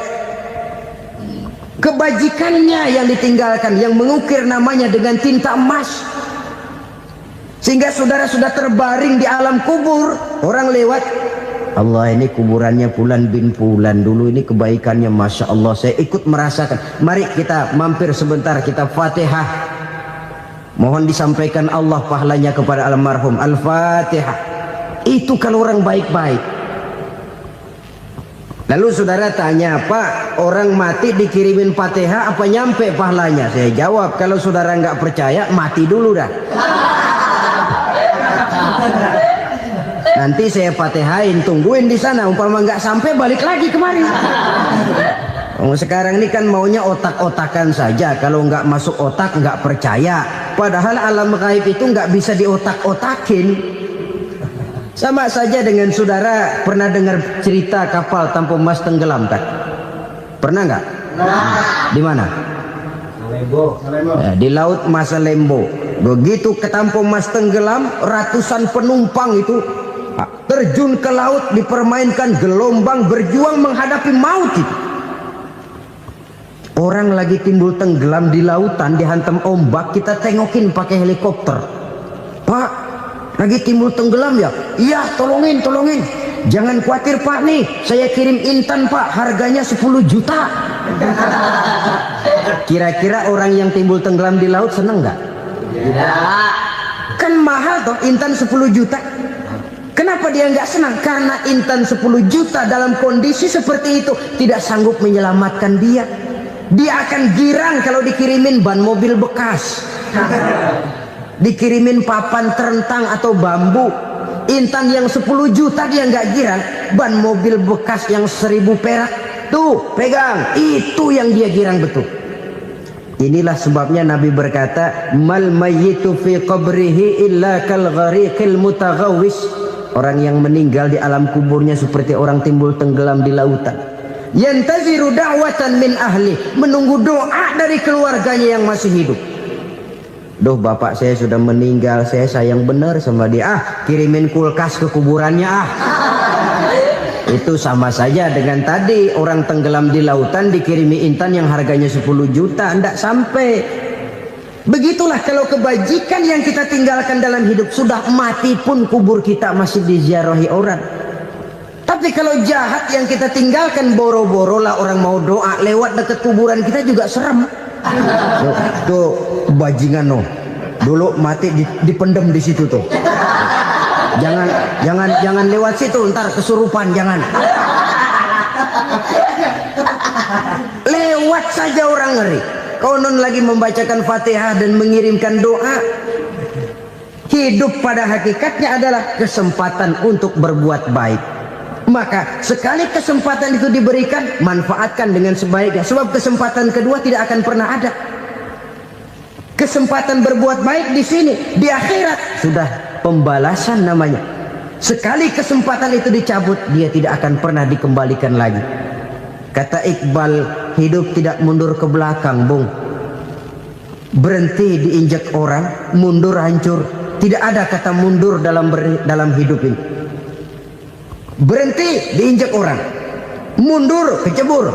Kebajikannya yang ditinggalkan, yang mengukir namanya dengan tinta emas. Sehingga saudara sudah terbaring di alam kubur, orang lewat, Allah, ini kuburannya Fulan bin Fulan, dulu ini kebaikannya Masya Allah, saya ikut merasakan. Mari kita mampir sebentar, kita Fatihah. Mohon disampaikan Allah pahalanya kepada almarhum. Al-Fatihah. Itu kalau orang baik-baik. Lalu saudara tanya, Pak, orang mati dikirimin Fatihah apa nyampe pahalanya? Saya jawab, kalau saudara nggak percaya, mati dulu dah. Nanti saya Fatihain, tungguin di sana. Umpama nggak sampai, balik lagi kemari. Sekarang ini kan maunya otak-otakan saja. Kalau nggak masuk otak, nggak percaya. Padahal alam gaib itu nggak bisa diotak-otakin. Sama saja dengan saudara pernah dengar cerita kapal tanpa emas tenggelam kan? Pernah nggak? Di mana? Di laut Masalembo. Begitu ketampo emas tenggelam, ratusan penumpang itu terjun ke laut, dipermainkan gelombang, berjuang menghadapi maut itu. Orang lagi timbul tenggelam di lautan, dihantam ombak, kita tengokin pakai helikopter. Pak, lagi timbul tenggelam ya? Iya, tolongin. Jangan khawatir Pak, nih saya kirim intan Pak, harganya 10 juta. Kira-kira orang yang timbul tenggelam di laut seneng nggak? Tidak. Kan mahal toh intan 10 juta. Kenapa dia nggak senang? Karena intan 10 juta dalam kondisi seperti itu tidak sanggup menyelamatkan dia. Dia akan girang kalau dikirimin ban mobil bekas, dikirimin papan terentang atau bambu. Intan yang 10 juta dia nggak girang. Ban mobil bekas yang 1000 perak, tuh pegang, itu yang dia girang betul. Inilah sebabnya Nabi berkata, mal mayyitu fi qabrihi illa kal ghariqil mutaghawwis. Orang yang meninggal di alam kuburnya seperti orang timbul tenggelam di lautan. Yantaziru da'watan min ahli, menunggu doa dari keluarganya yang masih hidup. Duh, bapak saya sudah meninggal, saya sayang benar sama dia. Kirimin kulkas ke kuburannya Itu sama saja dengan tadi orang tenggelam di lautan dikirimi intan yang harganya 10 juta, tidak sampai. Begitulah kalau kebajikan yang kita tinggalkan dalam hidup, sudah mati pun kubur kita masih diziarahi orang. Tapi kalau jahat yang kita tinggalkan, boro-boro lah orang mau doa lewat dekat kuburan kita juga serem. Tuh bajingan no, dulu mati dipendem di situ tuh. Jangan lewat situ, ntar kesurupan, jangan. Lewat saja orang ngeri. Konon lagi membacakan Fatihah dan mengirimkan doa. Hidup pada hakikatnya adalah kesempatan untuk berbuat baik. Maka sekali kesempatan itu diberikan, manfaatkan dengan sebaiknya. Sebab kesempatan kedua tidak akan pernah ada. Kesempatan berbuat baik di sini, di akhirat sudah pembalasan namanya. Sekali kesempatan itu dicabut, dia tidak akan pernah dikembalikan lagi. Kata Iqbal, hidup tidak mundur ke belakang, Bung. Berhenti diinjak orang, mundur hancur. Tidak ada kata mundur dalam hidup ini. Berhenti diinjak orang, mundur kecebur.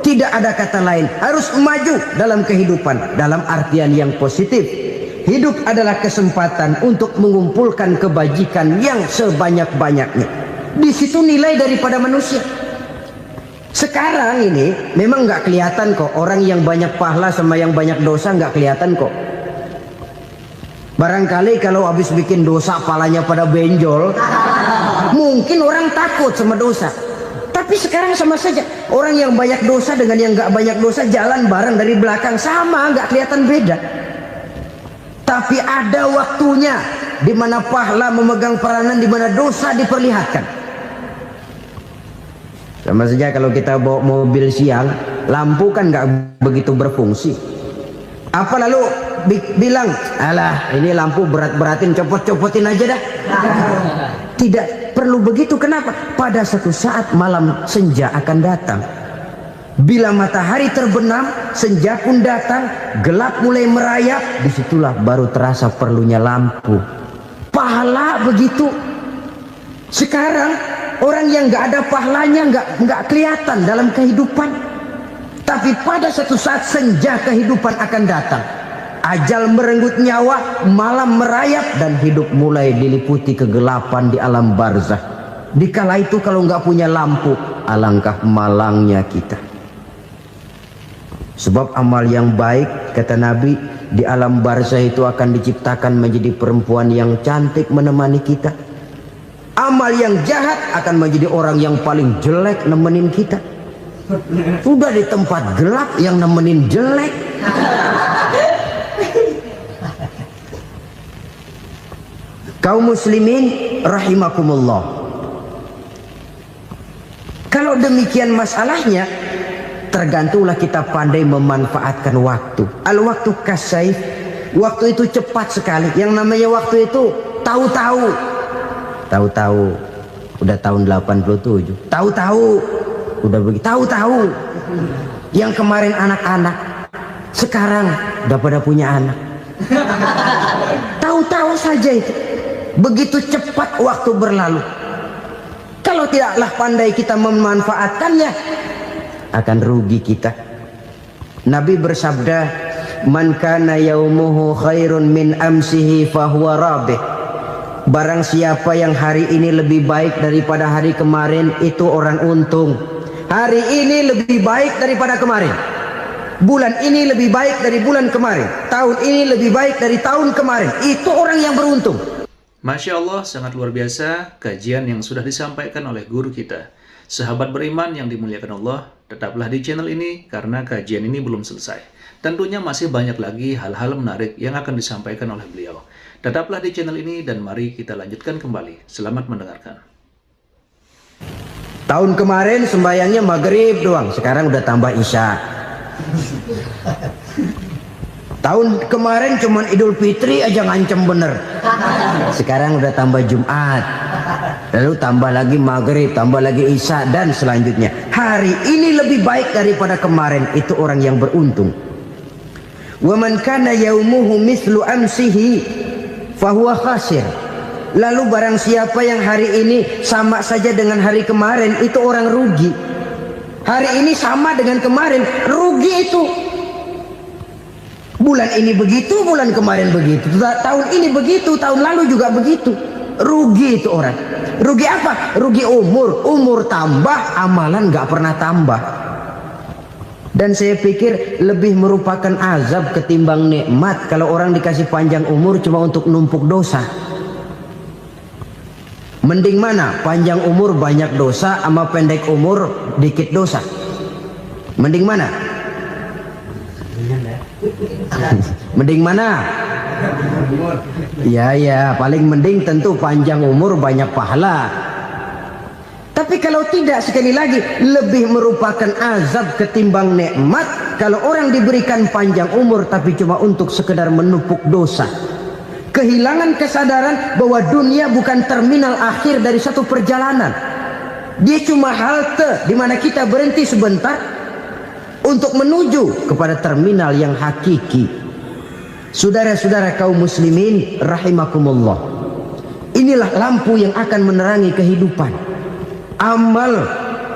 Tidak ada kata lain, harus maju dalam kehidupan dalam artian yang positif. Hidup adalah kesempatan untuk mengumpulkan kebajikan yang sebanyak-banyaknya. Di situ nilai daripada manusia. Sekarang ini memang nggak kelihatan kok, orang yang banyak pahala sama yang banyak dosa nggak kelihatan kok. Barangkali kalau habis bikin dosa palanya pada benjol, mungkin orang takut sama dosa. Tapi sekarang sama saja, orang yang banyak dosa dengan yang nggak banyak dosa jalan bareng dari belakang, sama, nggak kelihatan beda. Tapi ada waktunya di mana pahala memegang peranan, di mana dosa diperlihatkan. Sama saja kalau kita bawa mobil siang, lampu kan nggak begitu berfungsi. Apa lalu bilang, alah ini lampu berat-beratin, copot-copotin aja dah. Tidak perlu begitu. Kenapa? Pada satu saat malam senja akan datang. Bila matahari terbenam, senja pun datang, gelap mulai merayap, disitulah baru terasa perlunya lampu. Pahala begitu. Sekarang orang yang nggak ada pahalanya nggak kelihatan dalam kehidupan. Tapi pada satu saat senja kehidupan akan datang. Ajal merenggut nyawa, malam merayap, dan hidup mulai diliputi kegelapan di alam barzah. Dikala itu kalau nggak punya lampu, alangkah malangnya kita. Sebab amal yang baik, kata Nabi, di alam barzah itu akan diciptakan menjadi perempuan yang cantik menemani kita. Amal yang jahat akan menjadi orang yang paling jelek nemenin kita. Sudah di tempat gelap yang nemenin jelek. Kaum muslimin rahimakumullah. Kalau demikian masalahnya, tergantunglah kita pandai memanfaatkan waktu. Al-waktu kasayf, waktu itu cepat sekali. Yang namanya waktu itu tahu-tahu. Tahu-tahu udah tahun 87. Tahu-tahu udah begitu. Tahu-tahu yang kemarin anak-anak, sekarang udah pada punya anak. Tahu-tahu saja itu. Begitu cepat waktu berlalu. Kalau tidaklah pandai kita memanfaatkannya, akan rugi kita. Nabi bersabda, man kana yaumuhu khairun min amsihi fahuwa rabih. Barang siapa yang hari ini lebih baik daripada hari kemarin, itu orang untung. Hari ini lebih baik daripada kemarin. bulan ini lebih baik dari bulan kemarin, tahun ini lebih baik dari tahun kemarin. Itu orang yang beruntung. Masya Allah, sangat luar biasa kajian yang sudah disampaikan oleh guru kita. Sahabat beriman yang dimuliakan Allah, tetaplah di channel ini karena kajian ini belum selesai. Tentunya masih banyak lagi hal-hal menarik yang akan disampaikan oleh beliau. Tetaplah di channel ini dan mari kita lanjutkan kembali. Selamat mendengarkan. Tahun kemarin sembayangnya maghrib doang, sekarang udah tambah isya. Tahun kemarin cuman Idul Fitri aja ngancem bener, sekarang udah tambah Jumat, lalu tambah lagi maghrib, tambah lagi isya, dan selanjutnya. Hari ini lebih baik daripada kemarin, itu orang yang beruntung. Wa man kana yaumuhu mislu amsihi fahuwa khasir. Lalu barang siapa yang hari ini sama saja dengan hari kemarin, itu orang rugi. Hari ini sama dengan kemarin, rugi itu. Bulan ini begitu, bulan kemarin begitu, tahun ini begitu, tahun lalu juga begitu. Rugi itu orang. Rugi apa? Rugi umur. Umur tambah, amalan gak pernah tambah. Dan saya pikir lebih merupakan azab ketimbang nikmat kalau orang dikasih panjang umur cuma untuk numpuk dosa. Mending mana? Panjang umur banyak dosa sama pendek umur dikit dosa? Mending mana? Mending mana? Ya, paling mending tentu panjang umur banyak pahala. Tapi kalau tidak, sekali lagi, lebih merupakan azab ketimbang nikmat kalau orang diberikan panjang umur tapi cuma untuk sekedar menumpuk dosa. Kehilangan kesadaran bahwa dunia bukan terminal akhir dari satu perjalanan. Dia cuma halte di mana kita berhenti sebentar untuk menuju kepada terminal yang hakiki. Saudara-saudara kaum muslimin rahimakumullah, inilah lampu yang akan menerangi kehidupan, amal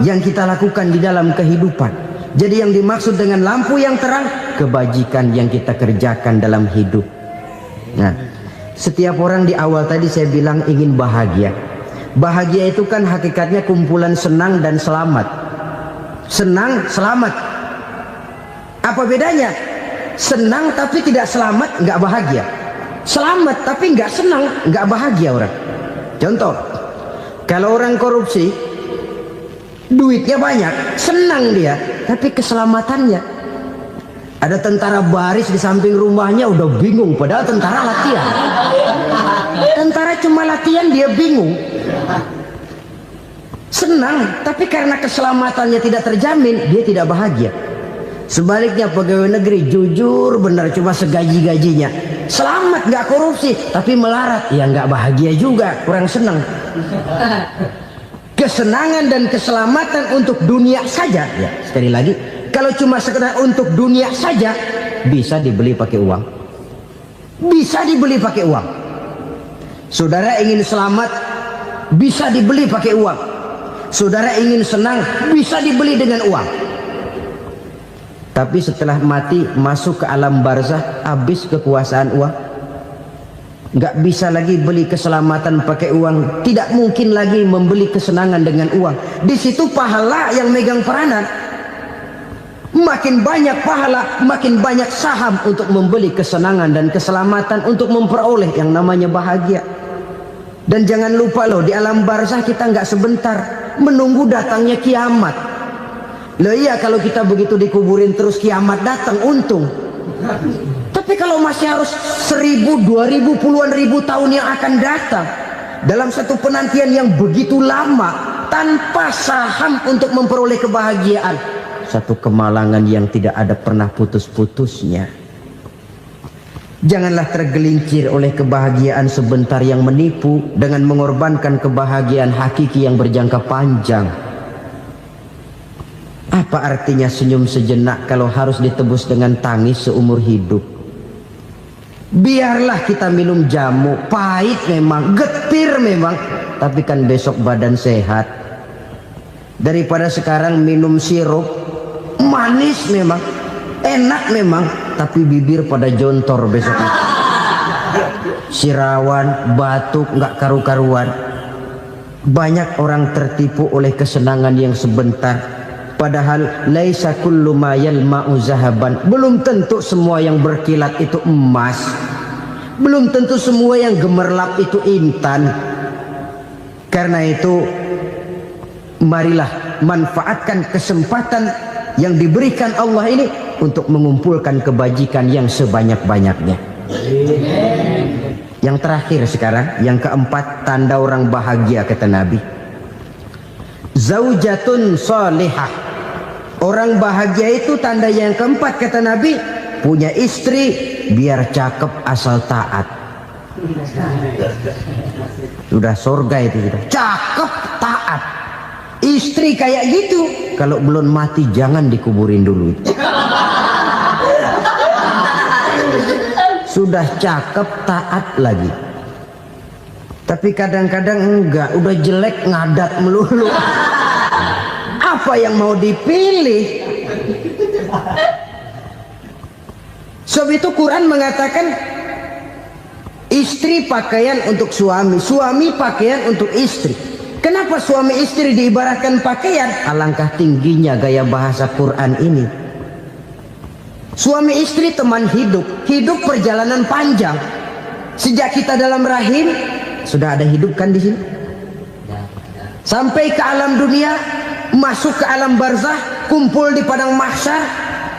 yang kita lakukan di dalam kehidupan. Jadi yang dimaksud dengan lampu yang terang, kebajikan yang kita kerjakan dalam hidup. Nah, setiap orang di awal tadi saya bilang ingin bahagia. Bahagia itu kan hakikatnya kumpulan senang dan selamat. Senang, selamat. Apa bedanya? Senang tapi tidak selamat, nggak bahagia. Selamat tapi nggak senang, nggak bahagia orang. Contoh, kalau orang korupsi, duitnya banyak, senang dia, tapi keselamatannya. Ada tentara baris di samping rumahnya udah bingung, padahal tentara latihan. Tentara cuma latihan, dia bingung. Senang, tapi karena keselamatannya tidak terjamin, dia tidak bahagia. Sebaliknya pegawai negeri jujur benar, cuma segaji-gajinya, selamat nggak korupsi, tapi melarat, ya nggak bahagia juga, kurang senang. Kesenangan dan keselamatan untuk dunia saja, ya sekali lagi, kalau cuma sekedar untuk dunia saja, bisa dibeli pakai uang. Bisa dibeli pakai uang. Saudara ingin selamat, bisa dibeli pakai uang. Saudara ingin senang, bisa dibeli dengan uang. Tapi setelah mati masuk ke alam barzah, habis kekuasaan uang. Nggak bisa lagi beli keselamatan pakai uang, tidak mungkin lagi membeli kesenangan dengan uang. Di situ pahala yang megang peranan. Makin banyak pahala, makin banyak saham untuk membeli kesenangan dan keselamatan, untuk memperoleh yang namanya bahagia. Dan jangan lupa loh, di alam barzah kita nggak sebentar, menunggu datangnya kiamat. Loh iya, kalau kita begitu dikuburin terus kiamat datang, untung. Tapi kalau masih harus 1000, 2000, puluhan ribu tahun yang akan datang, dalam satu penantian yang begitu lama, tanpa saham untuk memperoleh kebahagiaan, satu kemalangan yang tidak ada pernah putus-putusnya. Janganlah tergelincir oleh kebahagiaan sebentar yang menipu dengan mengorbankan kebahagiaan hakiki yang berjangka panjang. Apa artinya senyum sejenak kalau harus ditebus dengan tangis seumur hidup? Biarlah kita minum jamu, pahit memang, getir memang, tapi kan besok badan sehat. Daripada sekarang minum sirup, manis memang, enak memang, tapi bibir pada jontor besoknya. Sirawan, batuk, nggak karu-karuan. Banyak orang tertipu oleh kesenangan yang sebentar, Padahal laisa kullu ma yalma'u zahaban. Belum tentu semua yang berkilat itu emas. Belum tentu semua yang gemerlap itu intan. Karena itu marilah manfaatkan kesempatan yang diberikan Allah ini untuk mengumpulkan kebajikan yang sebanyak-banyaknya. Yang terakhir sekarang, yang keempat, tanda orang bahagia kata Nabi. Zaujatun salihah. Orang bahagia itu tanda yang keempat kata Nabi, punya istri biar cakep asal taat. Sudah surga itu sudah. Cakep taat. Istri kayak gitu, kalau belum mati jangan dikuburin dulu. Sudah cakep taat lagi. Tapi kadang-kadang enggak, udah jelek ngadat melulu. Apa yang mau dipilih? Sebab itu Quran mengatakan istri pakaian untuk suami, suami pakaian untuk istri. Kenapa suami istri diibaratkan pakaian? Alangkah tingginya gaya bahasa Quran ini. Suami istri teman hidup, hidup perjalanan panjang. Sejak kita dalam rahim sudah ada hidup kan di sini. Sampai ke alam dunia, masuk ke alam barzah, kumpul di padang mahsyar,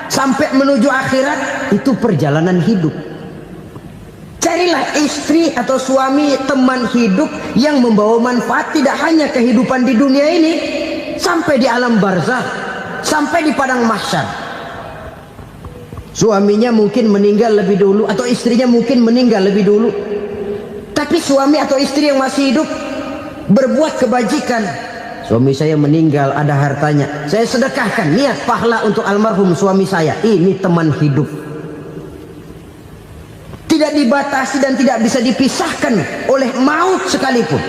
sampai menuju akhirat, itu perjalanan hidup. Carilah istri atau suami teman hidup yang membawa manfaat tidak hanya kehidupan di dunia ini, sampai di alam barzah, sampai di padang mahsyar. Suaminya mungkin meninggal lebih dulu atau istrinya mungkin meninggal lebih dulu, tapi suami atau istri yang masih hidup berbuat kebajikan. Suami saya meninggal, ada hartanya, saya sedekahkan, niat pahala untuk almarhum suami saya. Ini teman hidup. Tidak dibatasi dan tidak bisa dipisahkan oleh maut sekalipun.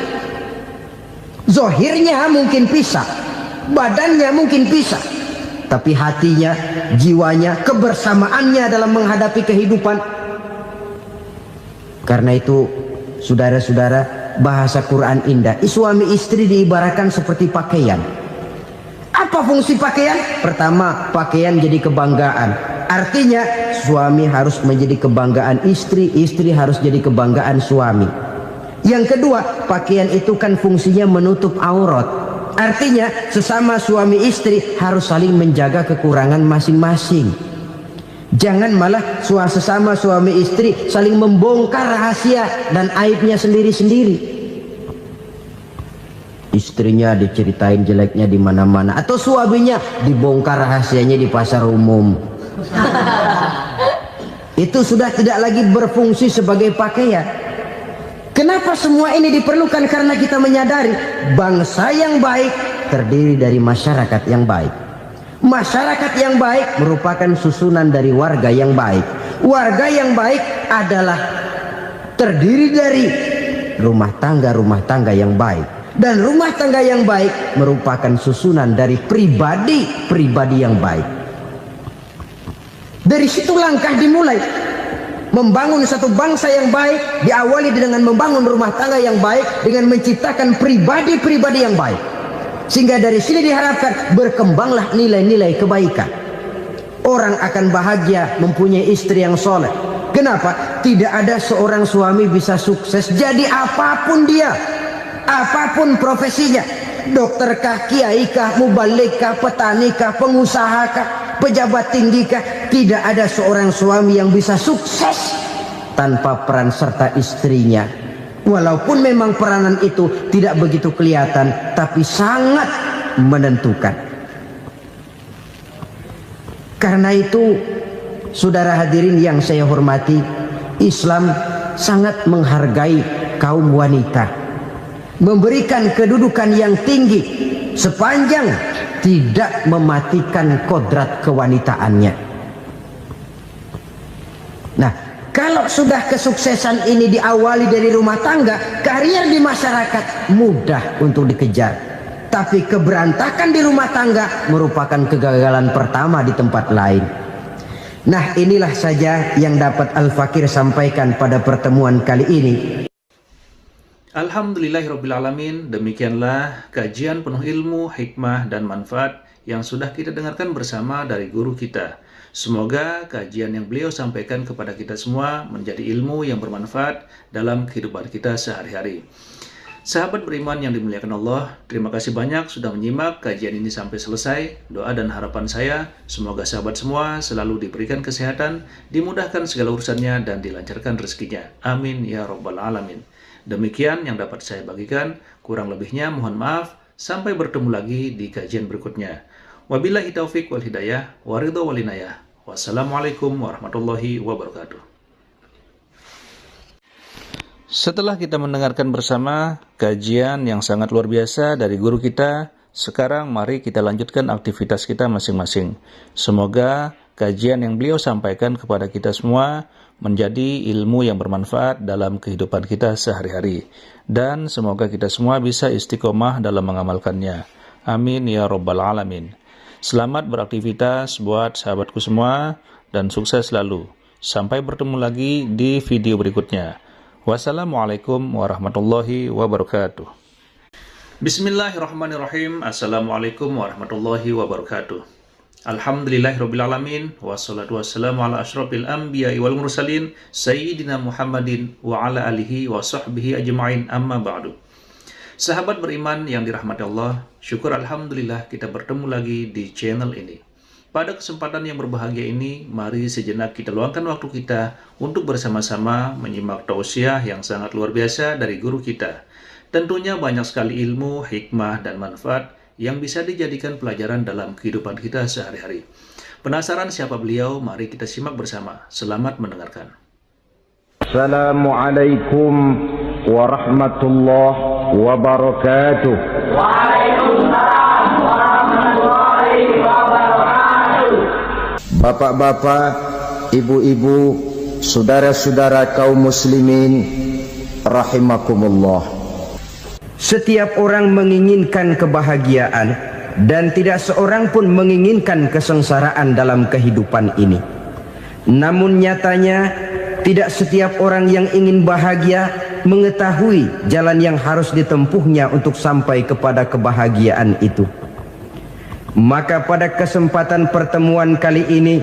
Zohirnya mungkin pisah, badannya mungkin pisah, tapi hatinya, jiwanya, kebersamaannya dalam menghadapi kehidupan. Karena itu, saudara-saudara, bahasa Quran indah. Suami istri diibaratkan seperti pakaian. Apa fungsi pakaian? Pertama, pakaian jadi kebanggaan. Artinya suami harus menjadi kebanggaan istri, istri harus jadi kebanggaan suami. Yang kedua, pakaian itu kan fungsinya menutup aurat. Artinya sesama suami istri harus saling menjaga kekurangan masing-masing. Jangan malah sesama suami istri saling membongkar rahasia dan aibnya sendiri-sendiri. Istrinya diceritain jeleknya di mana-mana, atau suaminya dibongkar rahasianya di pasar umum. Itu sudah tidak lagi berfungsi sebagai pakaian. Kenapa semua ini diperlukan? Karena kita menyadari bangsa yang baik terdiri dari masyarakat yang baik. Masyarakat yang baik merupakan susunan dari warga yang baik. Warga yang baik adalah terdiri dari rumah tangga yang baik. Dan rumah tangga yang baik merupakan susunan dari pribadi yang baik. Dari situ langkah dimulai. Membangun satu bangsa yang baik diawali dengan membangun rumah tangga yang baik, dengan menciptakan pribadi-pribadi yang baik. Sehingga dari sini diharapkan berkembanglah nilai-nilai kebaikan. Orang akan bahagia mempunyai istri yang soleh. Kenapa? Tidak ada seorang suami bisa sukses jadi apapun dia, apapun profesinya. Dokterkah, kiaikah, mubalikah, petanikah, pengusahakah, pejabat tinggikah, tidak ada seorang suami yang bisa sukses tanpa peran serta istrinya. Walaupun memang peranan itu tidak begitu kelihatan, tapi sangat menentukan. Karena itu, saudara hadirin yang saya hormati, Islam sangat menghargai kaum wanita, memberikan kedudukan yang tinggi sepanjang tidak mematikan kodrat kewanitaannya. Nah, kalau sudah kesuksesan ini diawali dari rumah tangga, karier di masyarakat mudah untuk dikejar. Tapi keberantakan di rumah tangga merupakan kegagalan pertama di tempat lain. Nah, inilah saja yang dapat Al-Fakir sampaikan pada pertemuan kali ini. Alhamdulillahirrabbilalamin, demikianlah kajian penuh ilmu, hikmah, dan manfaat yang sudah kita dengarkan bersama dari guru kita. Semoga kajian yang beliau sampaikan kepada kita semua menjadi ilmu yang bermanfaat dalam kehidupan kita sehari-hari. Sahabat beriman yang dimuliakan Allah, terima kasih banyak sudah menyimak kajian ini sampai selesai. Doa dan harapan saya, semoga sahabat semua selalu diberikan kesehatan, dimudahkan segala urusannya, dan dilancarkan rezekinya. Amin ya Rabbal Alamin. Demikian yang dapat saya bagikan, kurang lebihnya mohon maaf. Sampai bertemu lagi di kajian berikutnya. Wabillahi taufiq wal hidayah, waridho wal inayah. Wassalamualaikum warahmatullahi wabarakatuh. Setelah kita mendengarkan bersama kajian yang sangat luar biasa dari guru kita, sekarang mari kita lanjutkan aktivitas kita masing-masing. Semoga kajian yang beliau sampaikan kepada kita semua menjadi ilmu yang bermanfaat dalam kehidupan kita sehari-hari. Dan semoga kita semua bisa istiqomah dalam mengamalkannya. Amin ya Rabbal Alamin. Selamat beraktivitas buat sahabatku semua dan sukses selalu. Sampai bertemu lagi di video berikutnya. Wassalamualaikum warahmatullahi wabarakatuh. Bismillahirrahmanirrahim. Assalamualaikum warahmatullahi wabarakatuh. Alhamdulillahirrabbilalamin, wassalatu wassalamu ala asyrafil anbiya'i wal mursalin sayyidina Muhammadin wa ala alihi wa sahbihi ajma'in, amma ba'du. Sahabat beriman yang dirahmati Allah, syukur alhamdulillah kita bertemu lagi di channel ini. Pada kesempatan yang berbahagia ini, mari sejenak kita luangkan waktu kita untuk bersama-sama menyimak tausiah yang sangat luar biasa dari guru kita. Tentunya banyak sekali ilmu, hikmah, dan manfaat yang bisa dijadikan pelajaran dalam kehidupan kita sehari-hari. Penasaran siapa beliau? Mari kita simak bersama. Selamat mendengarkan. Assalamualaikum warahmatullahi wabarakatuh. Waalaikumsalam warahmatullahi wabarakatuh. Bapak-bapak, ibu-ibu, saudara-saudara kaum muslimin rahimakumullah. Setiap orang menginginkan kebahagiaan dan tidak seorang pun menginginkan kesengsaraan dalam kehidupan ini. Namun nyatanya tidak setiap orang yang ingin bahagia mengetahui jalan yang harus ditempuhnya untuk sampai kepada kebahagiaan itu. Maka pada kesempatan pertemuan kali ini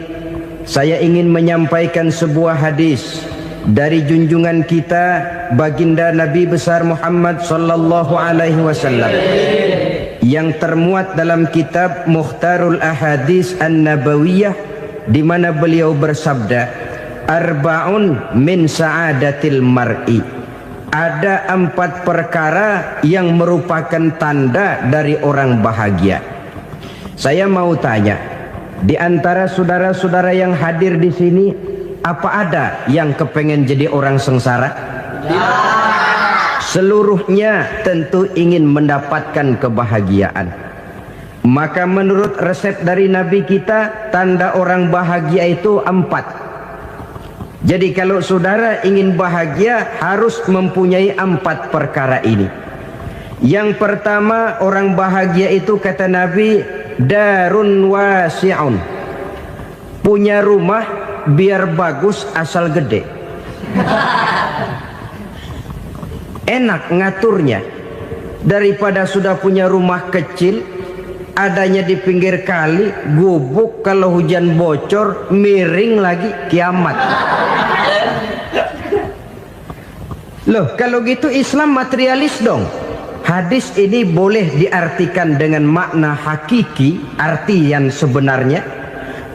saya ingin menyampaikan sebuah hadis dari junjungan kita baginda Nabi besar Muhammad sallallahu alaihi wasallam yang termuat dalam kitab Mukhtarul Ahadits An-Nabawiyah, di mana beliau bersabda, arba'un min sa'adatil mar'i. Ada 4 perkara yang merupakan tanda dari orang bahagia. Saya mau tanya, di antara saudara-saudara yang hadir di sini, apa ada yang kepengen jadi orang sengsara? Seluruhnya tentu ingin mendapatkan kebahagiaan. Maka menurut resep dari Nabi kita, tanda orang bahagia itu 4. Jadi kalau saudara ingin bahagia, harus mempunyai 4 perkara ini. Yang pertama, orang bahagia itu kata Nabi, darun wasi'un. Punya rumah biar bagus asal gede. Enak ngaturnya daripada sudah punya rumah kecil adanya di pinggir kali, gubuk, kalau hujan bocor miring lagi, kiamat. Loh, kalau gitu Islam materialis dong. Hadis ini boleh diartikan dengan makna hakiki, arti yang sebenarnya,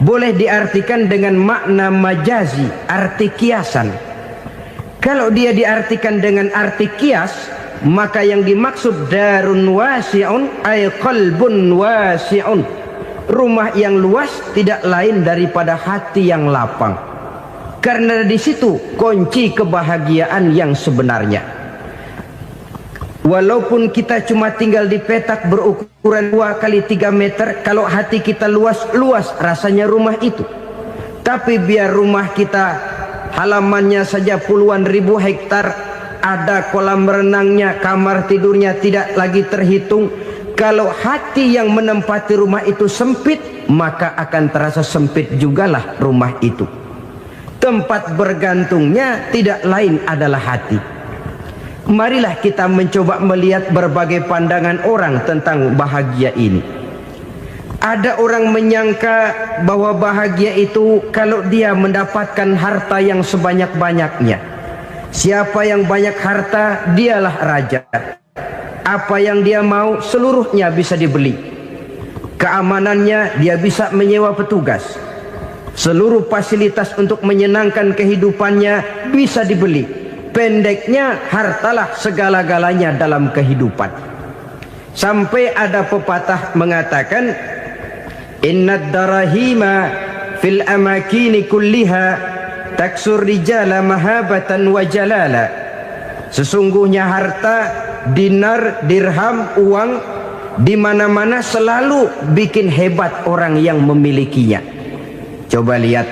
boleh diartikan dengan makna majazi, arti kiasan. Kalau dia diartikan dengan arti kias, maka yang dimaksud darun wasi'un ay qalbun wasi'un. Rumah yang luas tidak lain daripada hati yang lapang. Karena di situ kunci kebahagiaan yang sebenarnya. Walaupun kita cuma tinggal di petak berukuran 2 kali 3 meter, kalau hati kita luas rasanya rumah itu. Tapi biar rumah kita halamannya saja puluhan ribu hektar, ada kolam renangnya, kamar tidurnya tidak lagi terhitung. Kalau hati yang menempati rumah itu sempit, maka akan terasa sempit jugalah rumah itu. Tempat bergantungnya tidak lain adalah hati. Marilah kita mencoba melihat berbagai pandangan orang tentang bahagia ini. Ada orang menyangka bahwa bahagia itu kalau dia mendapatkan harta yang sebanyak-banyaknya. Siapa yang banyak harta, dialah raja. Apa yang dia mau, seluruhnya bisa dibeli. Keamanannya, dia bisa menyewa petugas. Seluruh fasilitas untuk menyenangkan kehidupannya bisa dibeli. Pendeknya, hartalah segala-galanya dalam kehidupan. Sampai ada pepatah mengatakan, innad darahima fil amakini kulliha taksur rijala mahabatan wa jalala. Sesungguhnya harta, dinar, dirham, uang di mana-mana selalu bikin hebat orang yang memilikinya. Coba lihat,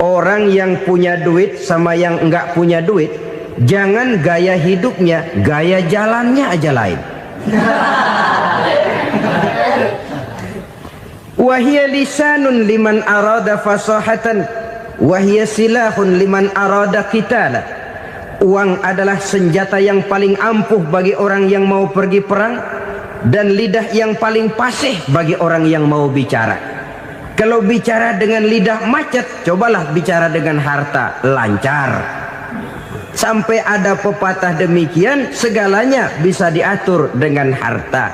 orang yang punya duit sama yang enggak punya duit, jangan gaya hidupnya, gaya jalannya aja lain. Wahia lisanun liman arada fasahatan, wahia silahun liman arada qitala. Uang adalah senjata yang paling ampuh bagi orang yang mau pergi perang, dan lidah yang paling fasih bagi orang yang mau bicara. Kalau bicara dengan lidah macet, cobalah bicara dengan harta, lancar. Sampai ada pepatah demikian, segalanya bisa diatur dengan harta.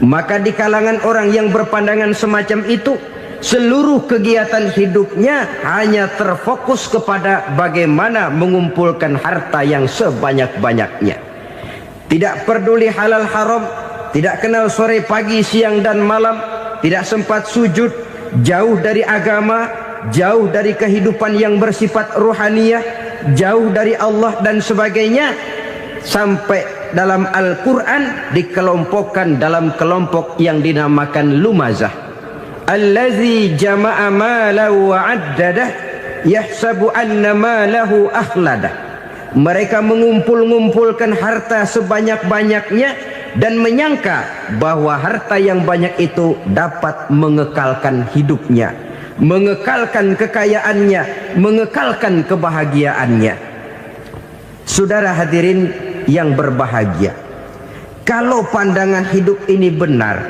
Maka di kalangan orang yang berpandangan semacam itu, seluruh kegiatan hidupnya hanya terfokus kepada bagaimana mengumpulkan harta yang sebanyak-banyaknya. Tidak peduli halal haram, tidak kenal sore pagi siang dan malam, tidak sempat sujud, jauh dari agama, jauh dari kehidupan yang bersifat ruhaniyah, jauh dari Allah dan sebagainya. Sampai dalam Al-Quran dikelompokkan dalam kelompok yang dinamakan lumazah. Allazi jama'a malahu wa addadah yahsabu anna malahu akhladah. Mereka mengumpul-ngumpulkan harta sebanyak-banyaknya dan menyangka bahwa harta yang banyak itu dapat mengekalkan hidupnya, mengekalkan kekayaannya, mengekalkan kebahagiaannya. Saudara hadirin yang berbahagia, kalau pandangan hidup ini benar,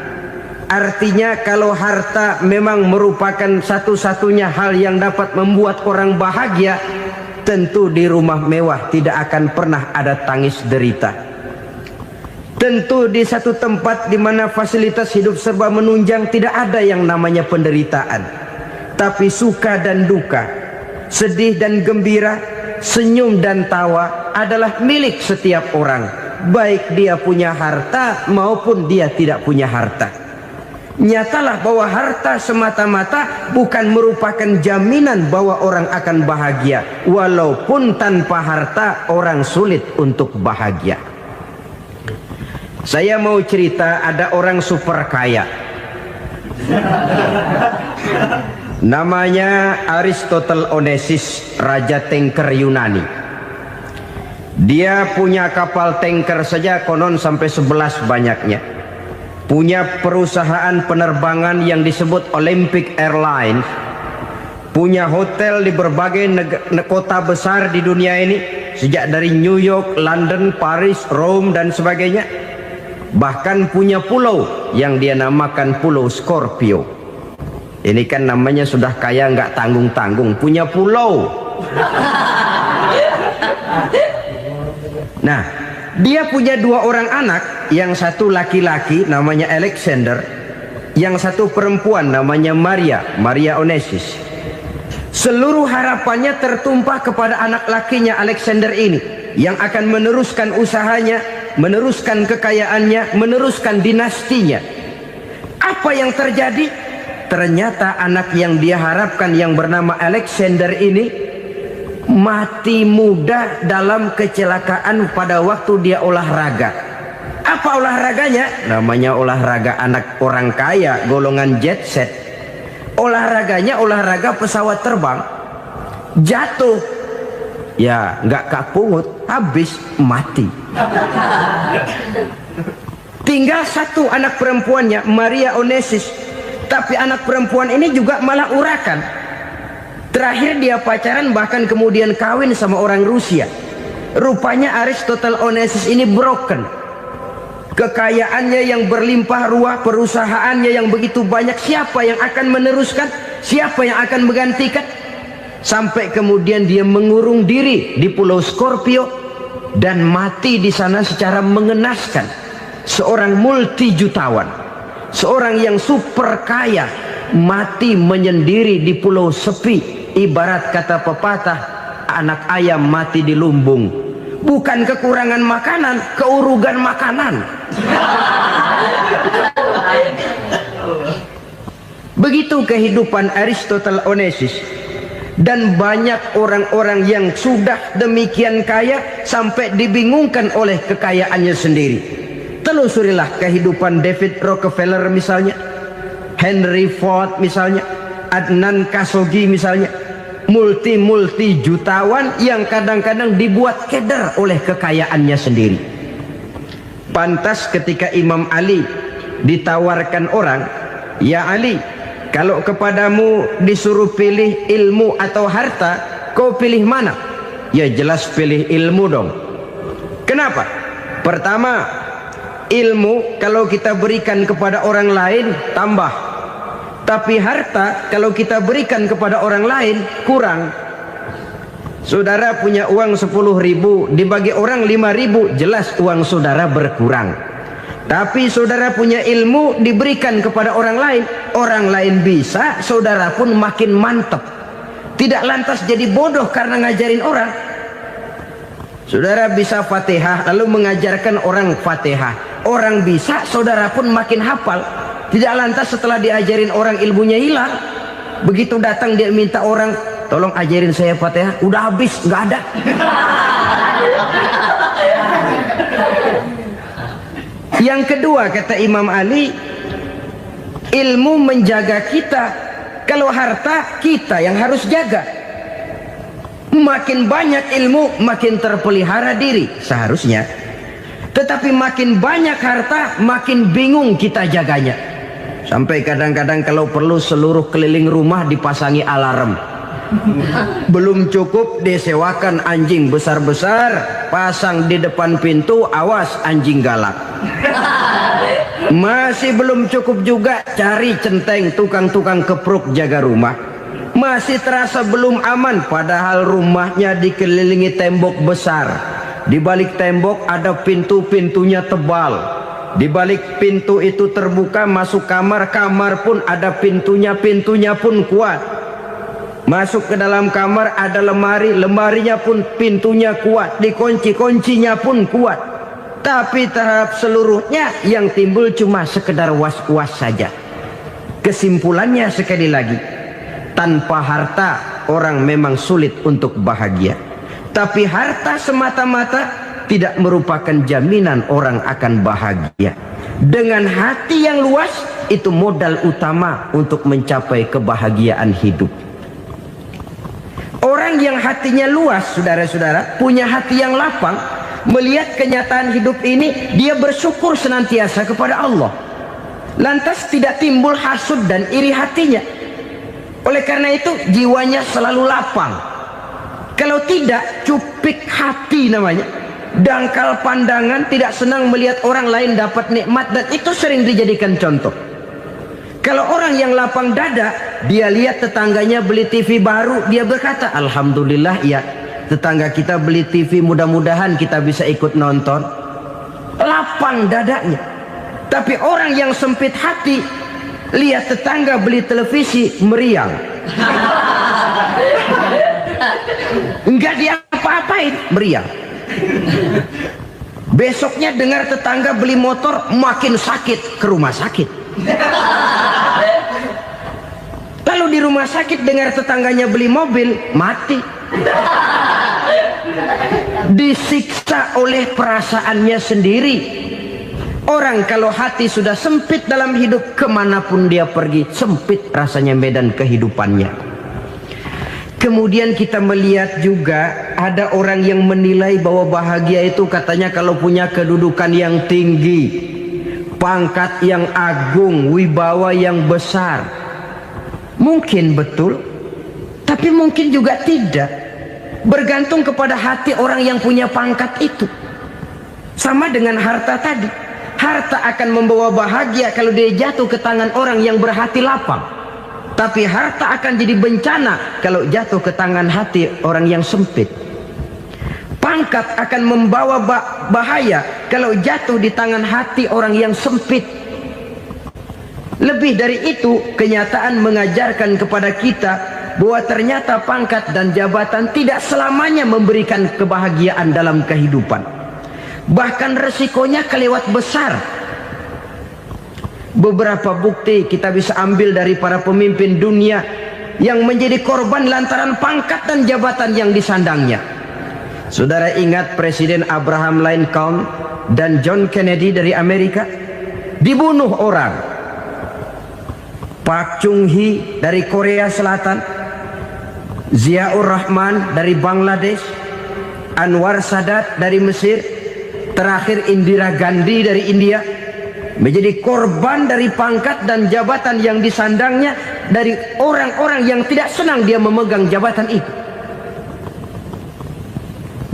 artinya kalau harta memang merupakan satu-satunya hal yang dapat membuat orang bahagia, tentu di rumah mewah tidak akan pernah ada tangis derita. Tentu di satu tempat di mana fasilitas hidup serba menunjang tidak ada yang namanya penderitaan. Tapi suka dan duka, sedih dan gembira, senyum dan tawa adalah milik setiap orang, baik dia punya harta maupun dia tidak punya harta. Nyatalah bahwa harta semata-mata bukan merupakan jaminan bahwa orang akan bahagia, walaupun tanpa harta orang sulit untuk bahagia. Saya mau cerita, ada orang super kaya, namanya Aristotle Onesimus, raja tanker Yunani. Dia punya kapal tanker saja konon sampai 11 banyaknya. Punya perusahaan penerbangan yang disebut Olympic Airlines. Punya hotel di berbagai kota besar di dunia ini, sejak dari New York, London, Paris, Rome dan sebagainya. Bahkan punya pulau yang dia namakan Pulau Scorpio. Ini kan namanya sudah kaya nggak tanggung-tanggung, punya pulau. Nah, dia punya 2 orang anak, yang satu laki-laki namanya Alexander, yang satu perempuan namanya Maria Onesimus. Seluruh harapannya tertumpah kepada anak lakinya Alexander ini, yang akan meneruskan usahanya, meneruskan kekayaannya, meneruskan dinastinya. Apa yang terjadi? Ternyata anak yang dia harapkan yang bernama Alexander ini mati muda dalam kecelakaan pada waktu dia olahraga. Apa olahraganya? Namanya olahraga anak orang kaya, golongan jet set. Olahraganya olahraga pesawat terbang. Jatuh, ya nggak kapungut, habis mati. Tinggal satu anak perempuannya, Maria Onesimus. Tapi anak perempuan ini juga malah urakan. Terakhir dia pacaran, bahkan kemudian kawin sama orang Rusia. Rupanya Aristotle Onassis ini broken. Kekayaannya yang berlimpah ruah, perusahaannya yang begitu banyak, siapa yang akan meneruskan? Siapa yang akan menggantikan? Sampai kemudian dia mengurung diri di Pulau Scorpio dan mati di sana secara mengenaskan. Seorang multi-jutawan, seorang yang super kaya, mati menyendiri di pulau sepi. Ibarat kata pepatah, anak ayam mati di lumbung. Bukan kekurangan makanan, keurugan makanan. Begitu kehidupan Aristotle Onassis. Dan banyak orang-orang yang sudah demikian kaya sampai dibingungkan oleh kekayaannya sendiri. Telusurilah kehidupan David Rockefeller misalnya, Henry Ford misalnya, Adnan Khashoggi misalnya. Multi jutawan yang kadang-kadang dibuat keder oleh kekayaannya sendiri. Pantas ketika Imam Ali ditawarkan orang, "Ya Ali, kalau kepadamu disuruh pilih ilmu atau harta, kau pilih mana?" Ya jelas pilih ilmu dong. Kenapa? Pertama, ilmu kalau kita berikan kepada orang lain tambah. Tapi harta kalau kita berikan kepada orang lain kurang. Saudara punya uang 10.000, dibagi orang 5.000, jelas uang saudara berkurang. Tapi saudara punya ilmu diberikan kepada orang lain bisa, saudara pun makin mantep. Tidak lantas jadi bodoh karena ngajarin orang. Saudara bisa Fatihah lalu mengajarkan orang Fatihah. Orang bisa, saudara pun makin hafal. Tidak lantas setelah diajarin orang ilmunya hilang. Begitu datang dia minta orang, "Tolong ajarin saya Fatihah." Udah habis, nggak ada. Yang kedua kata Imam Ali, ilmu menjaga kita. Kalau harta kita yang harus jaga. Makin banyak ilmu makin terpelihara diri seharusnya. Tetapi makin banyak harta makin bingung kita jaganya. Sampai kadang-kadang kalau perlu seluruh keliling rumah dipasangi alarm. Belum cukup disewakan anjing besar-besar, pasang di depan pintu, awas anjing galak. Masih belum cukup juga, cari centeng tukang-tukang kepruk jaga rumah. Masih terasa belum aman, padahal rumahnya dikelilingi tembok besar. Di balik tembok ada pintu-pintunya tebal. Di balik pintu itu terbuka masuk kamar, kamar pun ada pintunya, pintunya pun kuat. Masuk ke dalam kamar ada lemari, lemarinya pun pintunya kuat, dikunci, kuncinya pun kuat. Tapi terhadap seluruhnya yang timbul cuma sekedar was-was saja. Kesimpulannya sekali lagi, tanpa harta orang memang sulit untuk bahagia. Tapi harta semata-mata tidak merupakan jaminan orang akan bahagia. Dengan hati yang luas, itu modal utama untuk mencapai kebahagiaan hidup. Orang yang hatinya luas, saudara-saudara, punya hati yang lapang, melihat kenyataan hidup ini, dia bersyukur senantiasa kepada Allah. Lantas tidak timbul hasud dan iri hatinya. Oleh karena itu, jiwanya selalu lapang. Kalau tidak, cupik hati namanya. Dangkal pandangan, tidak senang melihat orang lain dapat nikmat, dan itu sering dijadikan contoh. Kalau orang yang lapang dada, dia lihat tetangganya beli TV baru, dia berkata, "Alhamdulillah ya, tetangga kita beli TV, mudah-mudahan kita bisa ikut nonton." Lapang dadanya. Tapi orang yang sempit hati, lihat tetangga beli televisi, meriang. Enggak diapa-apain, meriang. Besoknya dengar tetangga beli motor, makin sakit, ke rumah sakit. Lalu di rumah sakit dengar tetangganya beli mobil, mati. Disiksa oleh perasaannya sendiri. Orang kalau hati sudah sempit dalam hidup, kemanapun dia pergi, sempit rasanya medan kehidupannya. Kemudian kita melihat juga ada orang yang menilai bahwa bahagia itu katanya kalau punya kedudukan yang tinggi, pangkat yang agung, wibawa yang besar. Mungkin betul, tapi mungkin juga tidak. bergantung kepada hati orang yang punya pangkat itu. Sama dengan harta tadi. Harta akan membawa bahagia kalau dia jatuh ke tangan orang yang berhati lapang. Tapi harta akan jadi bencana kalau jatuh ke tangan hati orang yang sempit. Pangkat akan membawa bahaya kalau jatuh di tangan hati orang yang sempit. Lebih dari itu, kenyataan mengajarkan kepada kita bahwa ternyata pangkat dan jabatan tidak selamanya memberikan kebahagiaan dalam kehidupan. Bahkan resikonya kelewat besar. Beberapa bukti kita bisa ambil dari para pemimpin dunia yang menjadi korban lantaran pangkat dan jabatan yang disandangnya. Saudara ingat Presiden Abraham Lincoln dan John Kennedy dari Amerika? Dibunuh orang. Park Chung-hee dari Korea Selatan, Ziaur Rahman dari Bangladesh, Anwar Sadat dari Mesir, terakhir Indira Gandhi dari India, menjadi korban dari pangkat dan jabatan yang disandangnya dari orang-orang yang tidak senang dia memegang jabatan itu.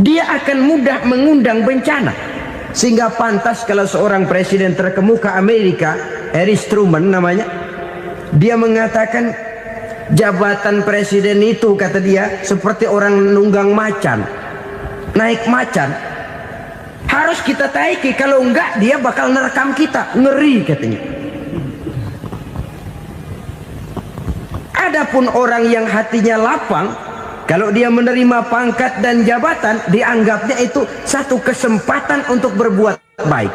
Dia akan mudah mengundang bencana. Sehingga pantas kalau seorang presiden terkemuka Amerika, Harry Truman namanya, dia mengatakan jabatan presiden itu, kata dia, seperti orang nunggang macan, naik macan. Harus kita taiki, kalau enggak dia bakal nerekam kita. Ngeri katanya. Adapun orang yang hatinya lapang, kalau dia menerima pangkat dan jabatan, dianggapnya itu satu kesempatan untuk berbuat baik.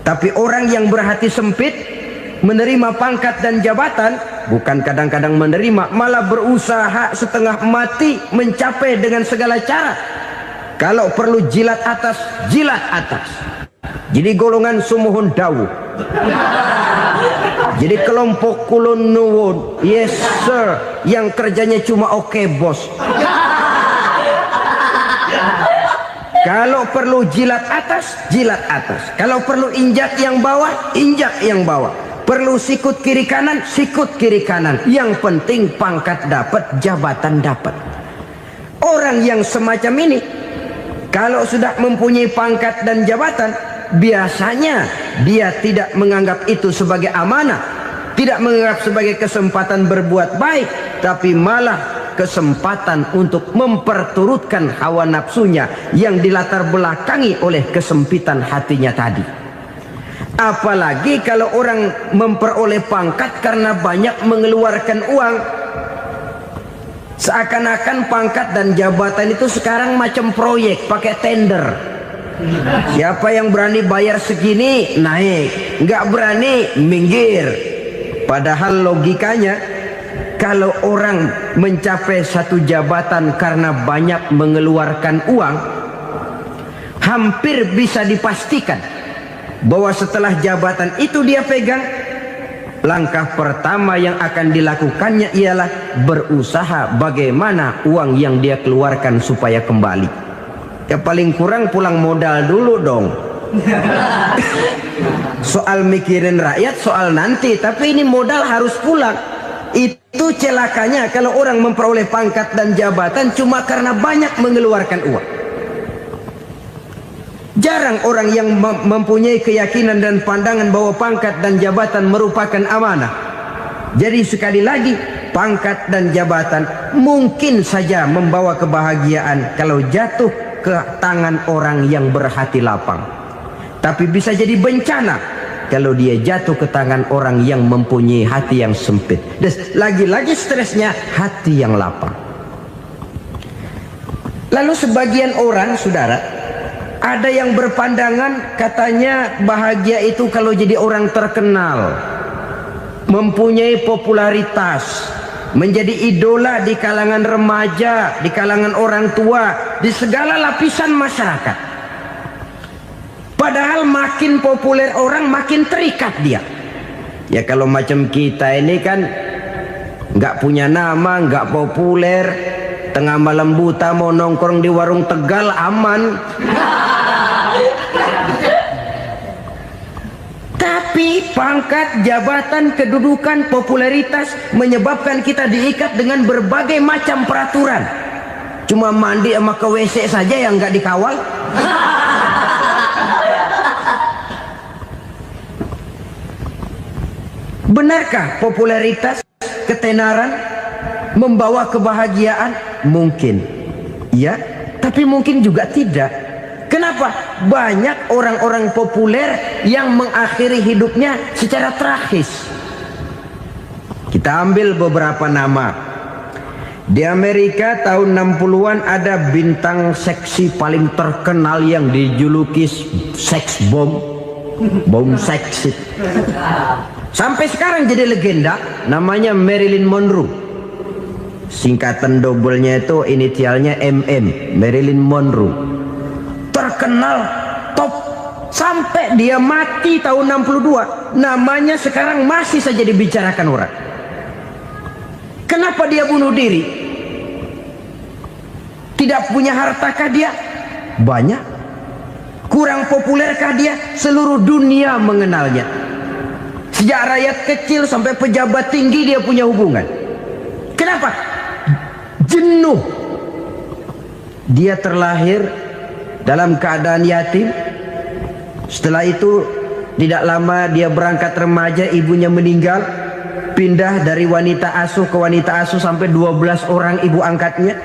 Tapi orang yang berhati sempit, menerima pangkat dan jabatan, bukan kadang-kadang menerima, malah berusaha setengah mati mencapai dengan segala cara. Kalau perlu jilat atas, jilat atas. Jadi golongan sumuhun dawuh. Jadi kelompok kulon nuwun, yes sir, yang kerjanya cuma oke bos. Kalau perlu jilat atas, jilat atas. Kalau perlu injak yang bawah, injak yang bawah. Perlu sikut kiri kanan, sikut kiri kanan. Yang penting pangkat dapat, jabatan dapat. Orang yang semacam ini, kalau sudah mempunyai pangkat dan jabatan, biasanya dia tidak menganggap itu sebagai amanah, tidak menganggap sebagai kesempatan berbuat baik, tapi malah kesempatan untuk memperturutkan hawa nafsunya yang dilatar belakangi oleh kesempitan hatinya tadi. Apalagi kalau orang memperoleh pangkat karena banyak mengeluarkan uang. Seakan-akan pangkat dan jabatan itu sekarang macam proyek, pakai tender. Siapa yang berani bayar segini, naik. Nggak berani, minggir. Padahal logikanya, kalau orang mencapai satu jabatan karena banyak mengeluarkan uang, hampir bisa dipastikan bahwa setelah jabatan itu dia pegang, langkah pertama yang akan dilakukannya ialah berusaha bagaimana uang yang dia keluarkan supaya kembali. Ya paling kurang pulang modal dulu dong. Soal mikirin rakyat soal nanti, tapi ini modal harus pulang. Itu celakanya kalau orang memperoleh pangkat dan jabatan cuma karena banyak mengeluarkan uang. Jarang orang yang mempunyai keyakinan dan pandangan bahwa pangkat dan jabatan merupakan amanah. Jadi sekali lagi, pangkat dan jabatan mungkin saja membawa kebahagiaan kalau jatuh ke tangan orang yang berhati lapang. Tapi bisa jadi bencana kalau dia jatuh ke tangan orang yang mempunyai hati yang sempit. Dan lagi-lagi stresnya hati yang lapang. Lalu sebagian orang, saudara, ada yang berpandangan katanya bahagia itu kalau jadi orang terkenal, mempunyai popularitas, menjadi idola di kalangan remaja, di kalangan orang tua, di segala lapisan masyarakat. Padahal makin populer orang makin terikat dia. Ya kalau macam kita ini kan nggak punya nama, nggak populer, tengah malam buta mau nongkrong di warung Tegal aman. Tapi pangkat, jabatan, kedudukan, popularitas menyebabkan kita diikat dengan berbagai macam peraturan. Cuma mandi sama ke WC saja yang nggak dikawal. Benarkah popularitas, ketenaran membawa kebahagiaan? Mungkin. Ya, tapi mungkin juga tidak. Kenapa? Banyak orang-orang populer yang mengakhiri hidupnya secara tragis. Kita ambil beberapa nama. Di Amerika tahun 60-an ada bintang seksi paling terkenal yang dijuluki seks bom. Bom seksi. Sampai sekarang jadi legenda, namanya Marilyn Monroe. Singkatan doublenya itu inisialnya MM, Marilyn Monroe. Terkenal, top, sampai dia mati tahun 62. Namanya sekarang masih saja dibicarakan orang. Kenapa dia bunuh diri? Tidak punya hartakah dia? Banyak. Kurang populerkah dia? Seluruh dunia mengenalnya. Sejak rakyat kecil sampai pejabat tinggi dia punya hubungan. Kenapa? Jenuh. Dia terlahir dalam keadaan yatim. Setelah itu tidak lama dia berangkat remaja, ibunya meninggal. Pindah dari wanita asuh ke wanita asuh sampai 12 orang ibu angkatnya.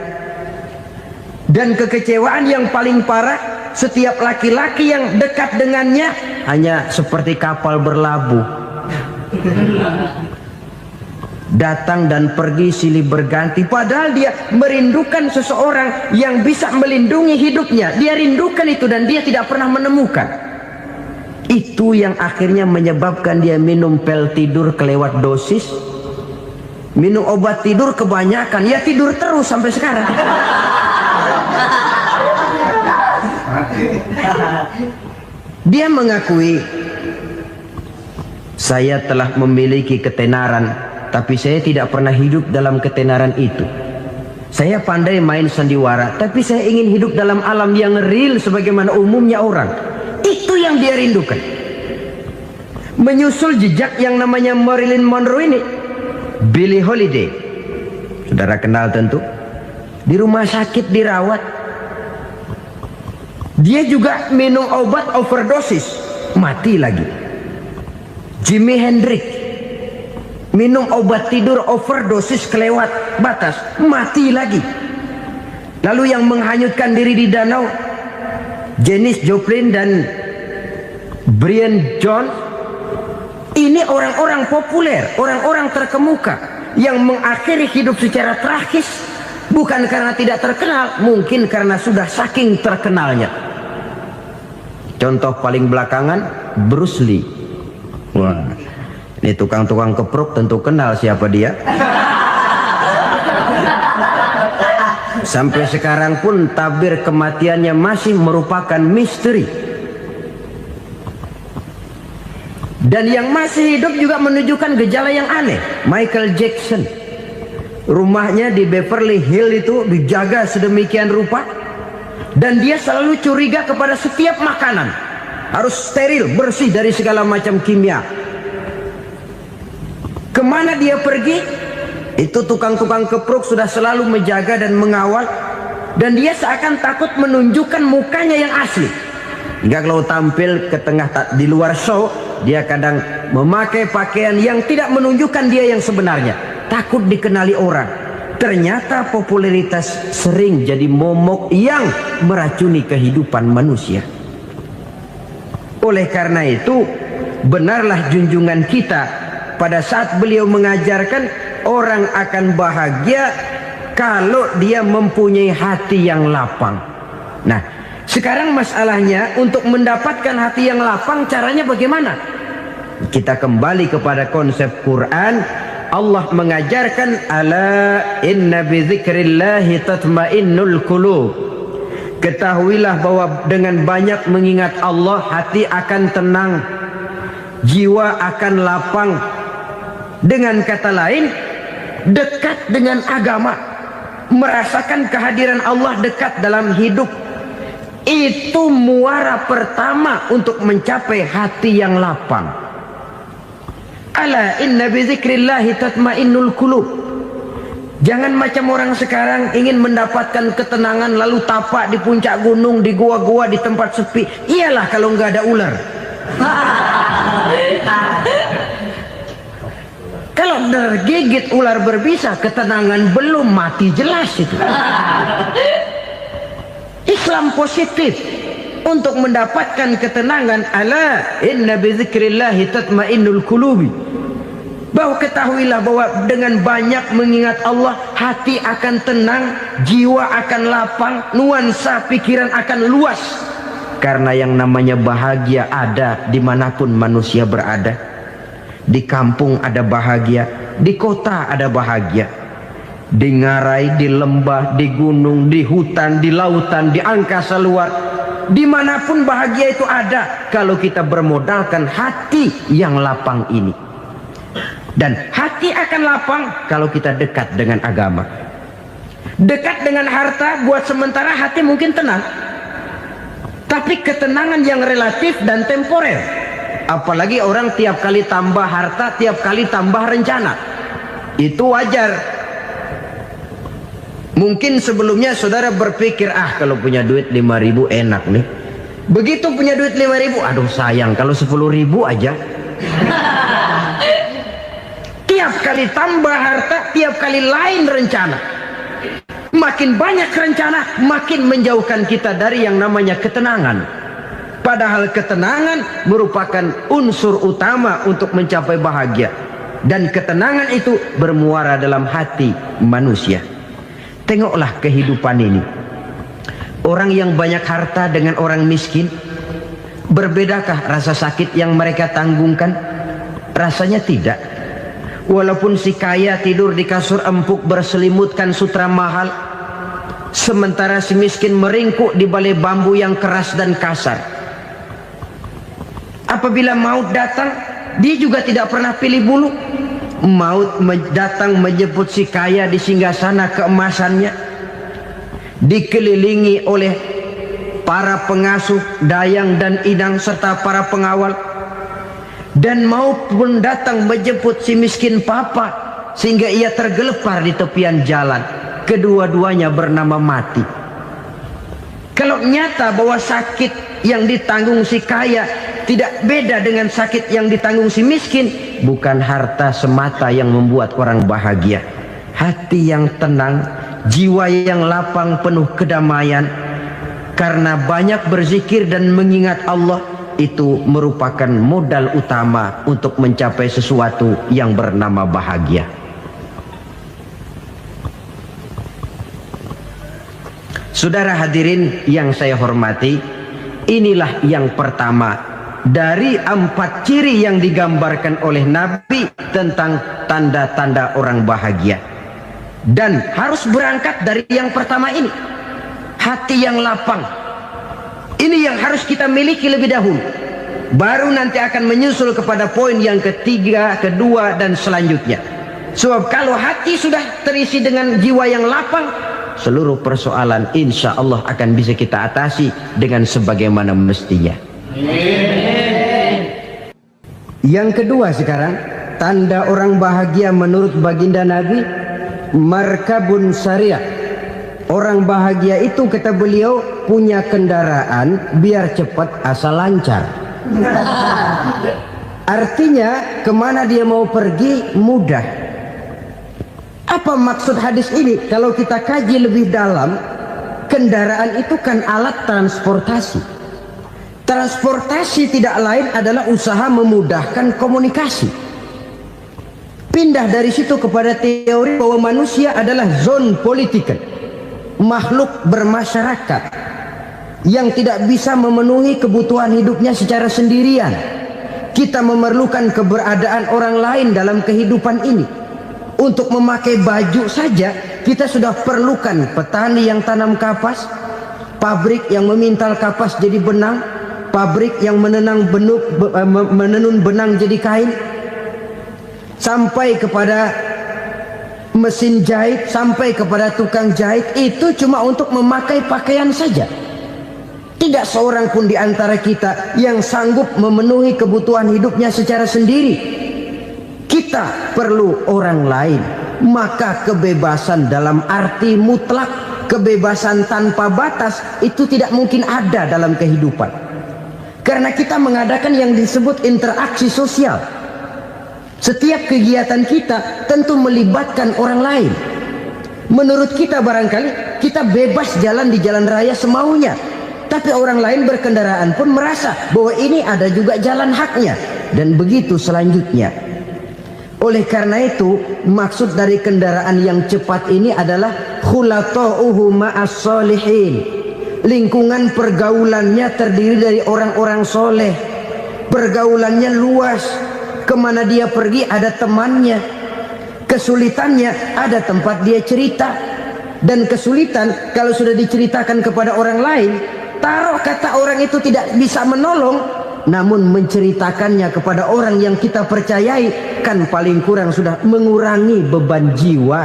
Dan kekecewaan yang paling parah, setiap laki-laki yang dekat dengannya hanya seperti kapal berlabuh. Datang dan pergi silih berganti. Padahal dia merindukan seseorang yang bisa melindungi hidupnya. Dia rindukan itu dan dia tidak pernah menemukan. Itu yang akhirnya menyebabkan dia minum pil tidur kelewat dosis, minum obat tidur kebanyakan, ya tidur terus sampai sekarang. Dia mengakui, saya telah memiliki ketenaran, tapi saya tidak pernah hidup dalam ketenaran itu. Saya pandai main sandiwara, tapi saya ingin hidup dalam alam yang real sebagaimana umumnya orang. Itu yang dia rindukan. Menyusul jejak yang namanya Marilyn Monroe ini, Billie Holiday, saudara kenal tentu, di rumah sakit dirawat. Dia juga minum obat overdosis, mati lagi. Jimi Hendrix minum obat tidur overdosis kelewat batas, mati lagi. Lalu yang menghanyutkan diri di danau, Janis Joplin dan Brian Jones. Ini orang-orang populer, orang-orang terkemuka yang mengakhiri hidup secara tragis, bukan karena tidak terkenal, mungkin karena sudah saking terkenalnya. Contoh paling belakangan, Bruce Lee. Wah, ini tukang-tukang keprok tentu kenal siapa dia. Sampai sekarang pun tabir kematiannya masih merupakan misteri. Dan yang masih hidup juga menunjukkan gejala yang aneh. Michael Jackson, rumahnya di Beverly Hills itu dijaga sedemikian rupa, dan dia selalu curiga kepada setiap makanan harus steril, bersih dari segala macam kimia. Kemana dia pergi, itu tukang-tukang keprok sudah selalu menjaga dan mengawal, dan dia seakan takut menunjukkan mukanya yang asli. Hingga kalau tampil ke tengah di luar show, dia kadang memakai pakaian yang tidak menunjukkan dia yang sebenarnya, takut dikenali orang. Ternyata popularitas sering jadi momok yang meracuni kehidupan manusia. Oleh karena itu, benarlah junjungan kita pada saat beliau mengajarkan orang akan bahagia kalau dia mempunyai hati yang lapang. Nah, sekarang masalahnya untuk mendapatkan hati yang lapang, caranya bagaimana? Kita kembali kepada konsep Quran. Allah mengajarkan, ala inna bidzikrillahi tatmainnul qulub. Ketahuilah bahwa dengan banyak mengingat Allah, hati akan tenang, jiwa akan lapang. Dengan kata lain, dekat dengan agama, merasakan kehadiran Allah dekat dalam hidup. Itu muara pertama untuk mencapai hati yang lapang. Ala inna bizikrillahi tatmainnul qulub. Jangan macam orang sekarang ingin mendapatkan ketenangan lalu tapak di puncak gunung, di gua-gua, di tempat sepi. Iyalah kalau nggak ada ular. Kalau tergigit ular berbisa, ketenangan belum, mati jelas itu. Islam positif untuk mendapatkan ketenangan. Ala inna bizikrillahi tatmainnul qulubi. Bahwa ketahuilah bahwa dengan banyak mengingat Allah, hati akan tenang, jiwa akan lapang, nuansa pikiran akan luas. Karena yang namanya bahagia ada dimanapun manusia berada. Di kampung ada bahagia, di kota ada bahagia, di ngarai, di lembah, di gunung, di hutan, di lautan, di angkasa luar, dimanapun bahagia itu ada kalau kita bermodalkan hati yang lapang ini. Dan hati akan lapang kalau kita dekat dengan agama. Dekat dengan harta buat sementara hati mungkin tenang, tapi ketenangan yang relatif dan temporer. Apalagi orang tiap kali tambah harta, tiap kali tambah rencana. Itu wajar. Mungkin sebelumnya saudara berpikir, kalau punya duit 5.000 enak nih. Begitu punya duit 5.000, aduh sayang kalau 10.000 aja. Tiap kali tambah harta, tiap kali lain rencana. Makin banyak rencana, makin menjauhkan kita dari yang namanya ketenangan. Padahal ketenangan merupakan unsur utama untuk mencapai bahagia. Dan ketenangan itu bermuara dalam hati manusia. Tengoklah kehidupan ini. Orang yang banyak harta dengan orang miskin, berbedakah rasa sakit yang mereka tanggungkan? Rasanya tidak. Walaupun si kaya tidur di kasur empuk berselimutkan sutra mahal, sementara si miskin meringkuk di balai bambu yang keras dan kasar. Apabila maut datang, dia juga tidak pernah pilih bulu. Maut datang menjemput si kaya di singgasana keemasannya, dikelilingi oleh para pengasuh, dayang dan inang serta para pengawal. Dan maut pun datang menjemput si miskin papa, sehingga ia tergelepar di tepian jalan. Kedua-duanya bernama mati. Kalau nyata bahwa sakit yang ditanggung si kaya tidak beda dengan sakit yang ditanggung si miskin, bukan harta semata yang membuat orang bahagia. Hati yang tenang, jiwa yang lapang penuh kedamaian, karena banyak berzikir dan mengingat Allah, itu merupakan modal utama untuk mencapai sesuatu yang bernama bahagia. Saudara hadirin yang saya hormati, inilah yang pertama dari 4 ciri yang digambarkan oleh Nabi tentang tanda-tanda orang bahagia. Dan harus berangkat dari yang pertama ini, hati yang lapang. Ini yang harus kita miliki lebih dahulu, baru nanti akan menyusul kepada poin yang ketiga, kedua dan selanjutnya. Sebab kalau hati sudah terisi dengan jiwa yang lapang, seluruh persoalan insya Allah akan bisa kita atasi dengan sebagaimana mestinya. Yang kedua sekarang, tanda orang bahagia menurut baginda Nabi, markabun syariah. Orang bahagia itu kata beliau punya kendaraan biar cepat asal lancar. Artinya kemana dia mau pergi mudah. Apa maksud hadis ini? Kalau kita kaji lebih dalam, kendaraan itu kan alat transportasi. Transportasi tidak lain adalah usaha memudahkan komunikasi. Pindah dari situ kepada teori bahwa manusia adalah zon political, makhluk bermasyarakat yang tidak bisa memenuhi kebutuhan hidupnya secara sendirian. Kita memerlukan keberadaan orang lain dalam kehidupan ini. Untuk memakai baju saja kita sudah perlukan petani yang tanam kapas, pabrik yang memintal kapas jadi benang, pabrik yang menenun benang jadi kain, sampai kepada mesin jahit, sampai kepada tukang jahit. Itu cuma untuk memakai pakaian saja. Tidak seorang pun di antara kita yang sanggup memenuhi kebutuhan hidupnya secara sendiri. Kita perlu orang lain. maka kebebasan dalam arti mutlak, kebebasan tanpa batas itu tidak mungkin ada dalam kehidupan. Karena kita mengadakan yang disebut interaksi sosial. Setiap kegiatan kita tentu melibatkan orang lain. Menurut kita barangkali kita bebas jalan di jalan raya semaunya, tapi orang lain berkendaraan pun merasa bahwa ini ada juga jalan haknya, dan begitu selanjutnya. Oleh karena itu, maksud dari kendaraan yang cepat ini adalah khulata'uhu ma'as solihin. Lingkungan pergaulannya terdiri dari orang-orang soleh. Pergaulannya luas. Kemana dia pergi ada temannya. Kesulitannya ada tempat dia cerita. Dan kesulitan kalau sudah diceritakan kepada orang lain, taruh kata orang itu tidak bisa menolong, namun menceritakannya kepada orang yang kita percayai, kan paling kurang sudah mengurangi beban jiwa,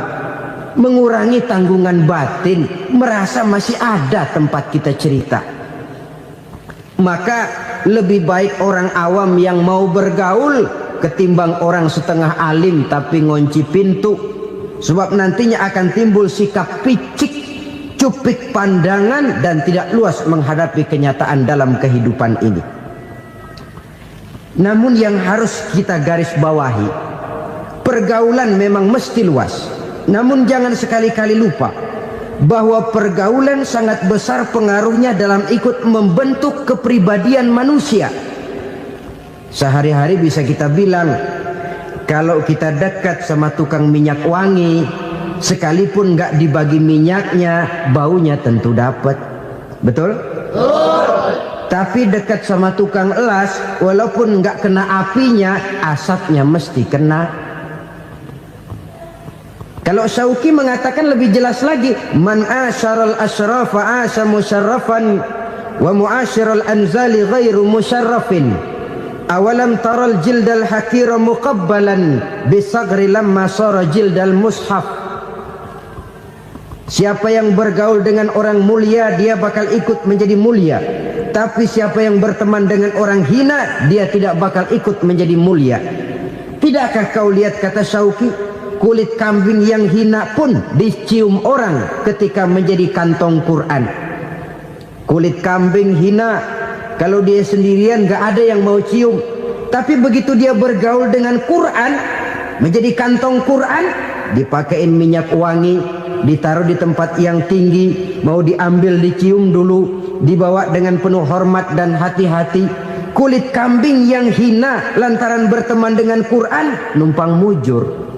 mengurangi tanggungan batin, merasa masih ada tempat kita cerita. Maka lebih baik orang awam yang mau bergaul ketimbang orang setengah alim tapi ngunci pintu. Sebab nantinya akan timbul sikap picik, cupik pandangan, dan tidak luas menghadapi kenyataan dalam kehidupan ini. Namun yang harus kita garis bawahi, pergaulan memang mesti luas. Namun jangan sekali-kali lupa bahwa pergaulan sangat besar pengaruhnya dalam ikut membentuk kepribadian manusia. Sehari-hari bisa kita bilang, kalau kita dekat sama tukang minyak wangi, sekalipun nggak dibagi minyaknya, baunya tentu dapat. Betul? Tapi dekat sama tukang elas, walaupun nggak kena apinya, asapnya mesti kena. Kalau Syauqi mengatakan lebih jelas lagi, man asyaral asyrafa asa musyarrafan wa muasyiral anzali ghairu musyarrafin. Awalam taral jildal hakira muqabbalan bisagri lamma sara jildal mushaf. Siapa yang bergaul dengan orang mulia, dia bakal ikut menjadi mulia. Tapi siapa yang berteman dengan orang hina, dia tidak bakal ikut menjadi mulia. Tidakkah kau lihat, kata Syauqi, kulit kambing yang hina pun dicium orang ketika menjadi kantong Quran. Kulit kambing hina, kalau dia sendirian gak ada yang mau cium. Tapi begitu dia bergaul dengan Quran, menjadi kantong Quran, dipakein minyak wangi, ditaruh di tempat yang tinggi, mau diambil dicium dulu, dibawa dengan penuh hormat dan hati-hati. Kulit kambing yang hina lantaran berteman dengan Quran, numpang mujur.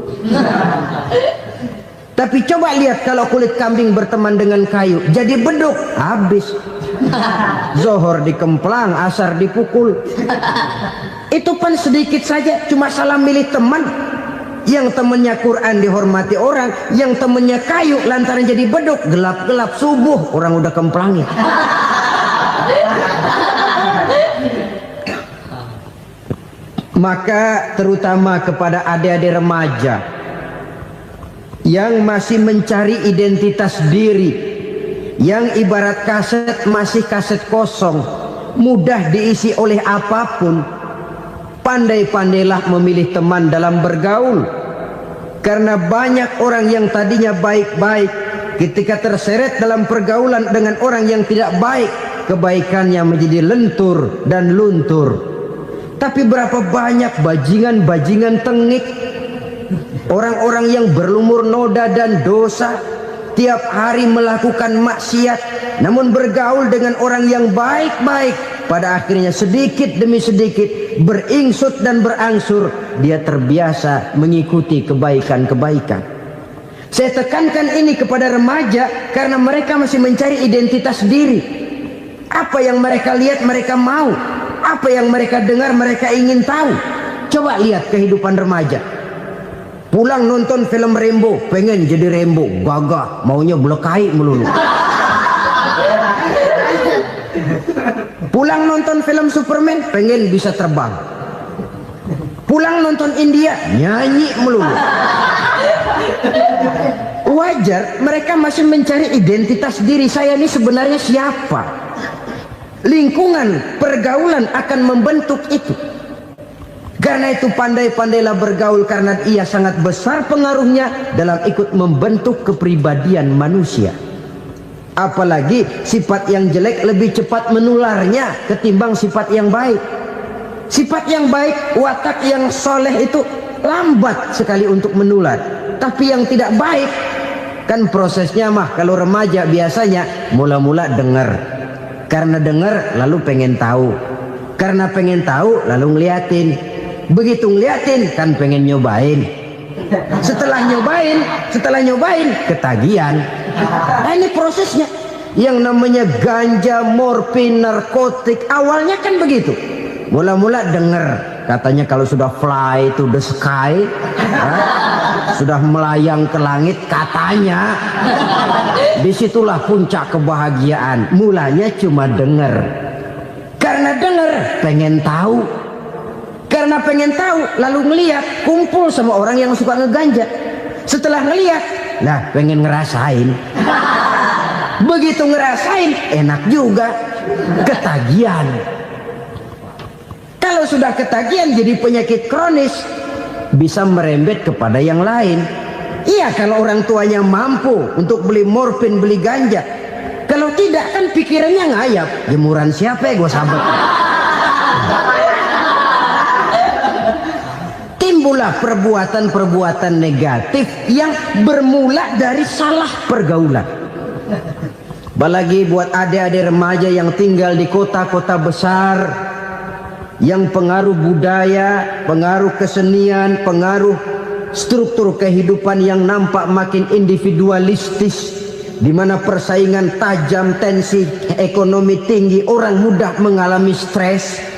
Tapi coba lihat kalau kulit kambing berteman dengan kayu, jadi beduk, habis. Zohor dikemplang, asar dipukul. Itu pun sedikit saja, cuma salah milih teman. Yang temannya Quran dihormati orang, yang temannya kayu lantaran jadi beduk, gelap-gelap subuh orang udah kemplangi. Maka terutama kepada adik-adik remaja yang masih mencari identitas diri, yang ibarat kaset masih kaset kosong, mudah diisi oleh apapun, pandai-pandailah memilih teman dalam bergaul. Karena banyak orang yang tadinya baik-baik, ketika terseret dalam pergaulan dengan orang yang tidak baik, kebaikannya menjadi lentur dan luntur. Tapi berapa banyak bajingan-bajingan tengik, orang-orang yang berlumur noda dan dosa, tiap hari melakukan maksiat, namun bergaul dengan orang yang baik-baik, pada akhirnya sedikit demi sedikit beringsut dan berangsur dia terbiasa mengikuti kebaikan-kebaikan. Saya tekankan ini kepada remaja karena mereka masih mencari identitas diri. Apa yang mereka lihat mereka mau, apa yang mereka dengar mereka ingin tahu. Coba lihat kehidupan remaja. Pulang nonton film Rambo, pengen jadi Rambo, gagah, maunya belekai melulu. Pulang nonton film Superman, pengen bisa terbang. Pulang nonton India, nyanyi melulu. Wajar, mereka masih mencari identitas diri. Saya ini sebenarnya siapa? Lingkungan pergaulan akan membentuk itu. Karena itu pandai-pandailah bergaul, karena ia sangat besar pengaruhnya dalam ikut membentuk kepribadian manusia. Apalagi sifat yang jelek lebih cepat menularnya ketimbang sifat yang baik. Sifat yang baik, watak yang soleh itu lambat sekali untuk menular. Tapi yang tidak baik, kan prosesnya mah kalau remaja biasanya mula-mula dengar. Karena dengar lalu pengen tahu. Karena pengen tahu lalu ngeliatin. Begitu ngeliatin kan pengen nyobain. Setelah nyobain ketagihan. Nah, ini prosesnya. Yang namanya ganja, morfin, narkotik awalnya kan begitu. Mula-mula denger katanya kalau sudah fly to the sky, sudah melayang ke langit katanya, disitulah puncak kebahagiaan. Mulanya cuma denger. Karena denger pengen tahu. Karena pengen tahu lalu ngeliat, kumpul sama orang yang suka ngeganja. Setelah ngeliat, nah pengen ngerasain. Begitu ngerasain enak juga, ketagihan. Kalau sudah ketagihan jadi penyakit kronis, bisa merembet kepada yang lain. Iya, kalau orang tuanya mampu untuk beli morfin, beli ganja. Kalau tidak kan pikirannya ngayap, jemuran siapa ya gue sabet. Timbullah perbuatan-perbuatan negatif yang bermula dari salah pergaulan. Apalagi buat adik-adik remaja yang tinggal di kota-kota besar, yang pengaruh budaya, pengaruh kesenian, pengaruh struktur kehidupan yang nampak makin individualistis, di mana persaingan tajam, tensi ekonomi tinggi, orang mudah mengalami stres.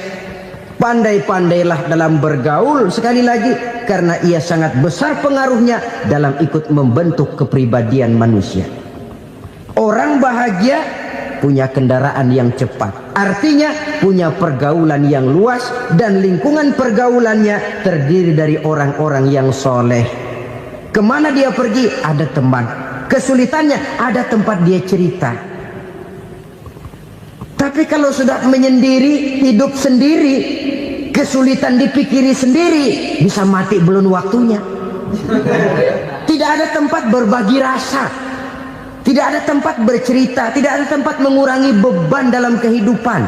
Pandai-pandailah dalam bergaul, sekali lagi, karena ia sangat besar pengaruhnya dalam ikut membentuk kepribadian manusia. Orang bahagia punya kendaraan yang cepat, artinya punya pergaulan yang luas, dan lingkungan pergaulannya terdiri dari orang-orang yang soleh. Kemana dia pergi ada teman, kesulitannya ada tempat dia cerita. Tapi kalau sudah menyendiri, hidup sendiri, kesulitan dipikiri sendiri, bisa mati belum waktunya. Tidak ada tempat berbagi rasa, tidak ada tempat bercerita, tidak ada tempat mengurangi beban dalam kehidupan.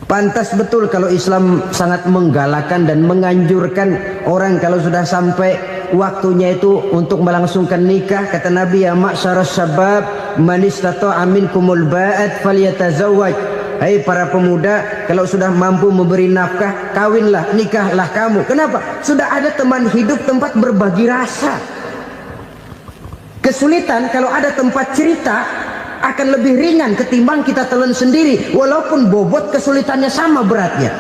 Pantas betul kalau Islam sangat menggalakkan dan menganjurkan orang kalau sudah sampai waktunya itu untuk melangsungkan nikah. Kata Nabi, ya ma'syaras syabab man istata'a minkumul ba'at falyatazawwaj. Hai para pemuda, kalau sudah mampu memberi nafkah, kawinlah, nikahlah kamu. Kenapa? Sudah ada teman hidup, tempat berbagi rasa. Kesulitan kalau ada tempat cerita akan lebih ringan ketimbang kita telan sendiri, walaupun bobot kesulitannya sama beratnya.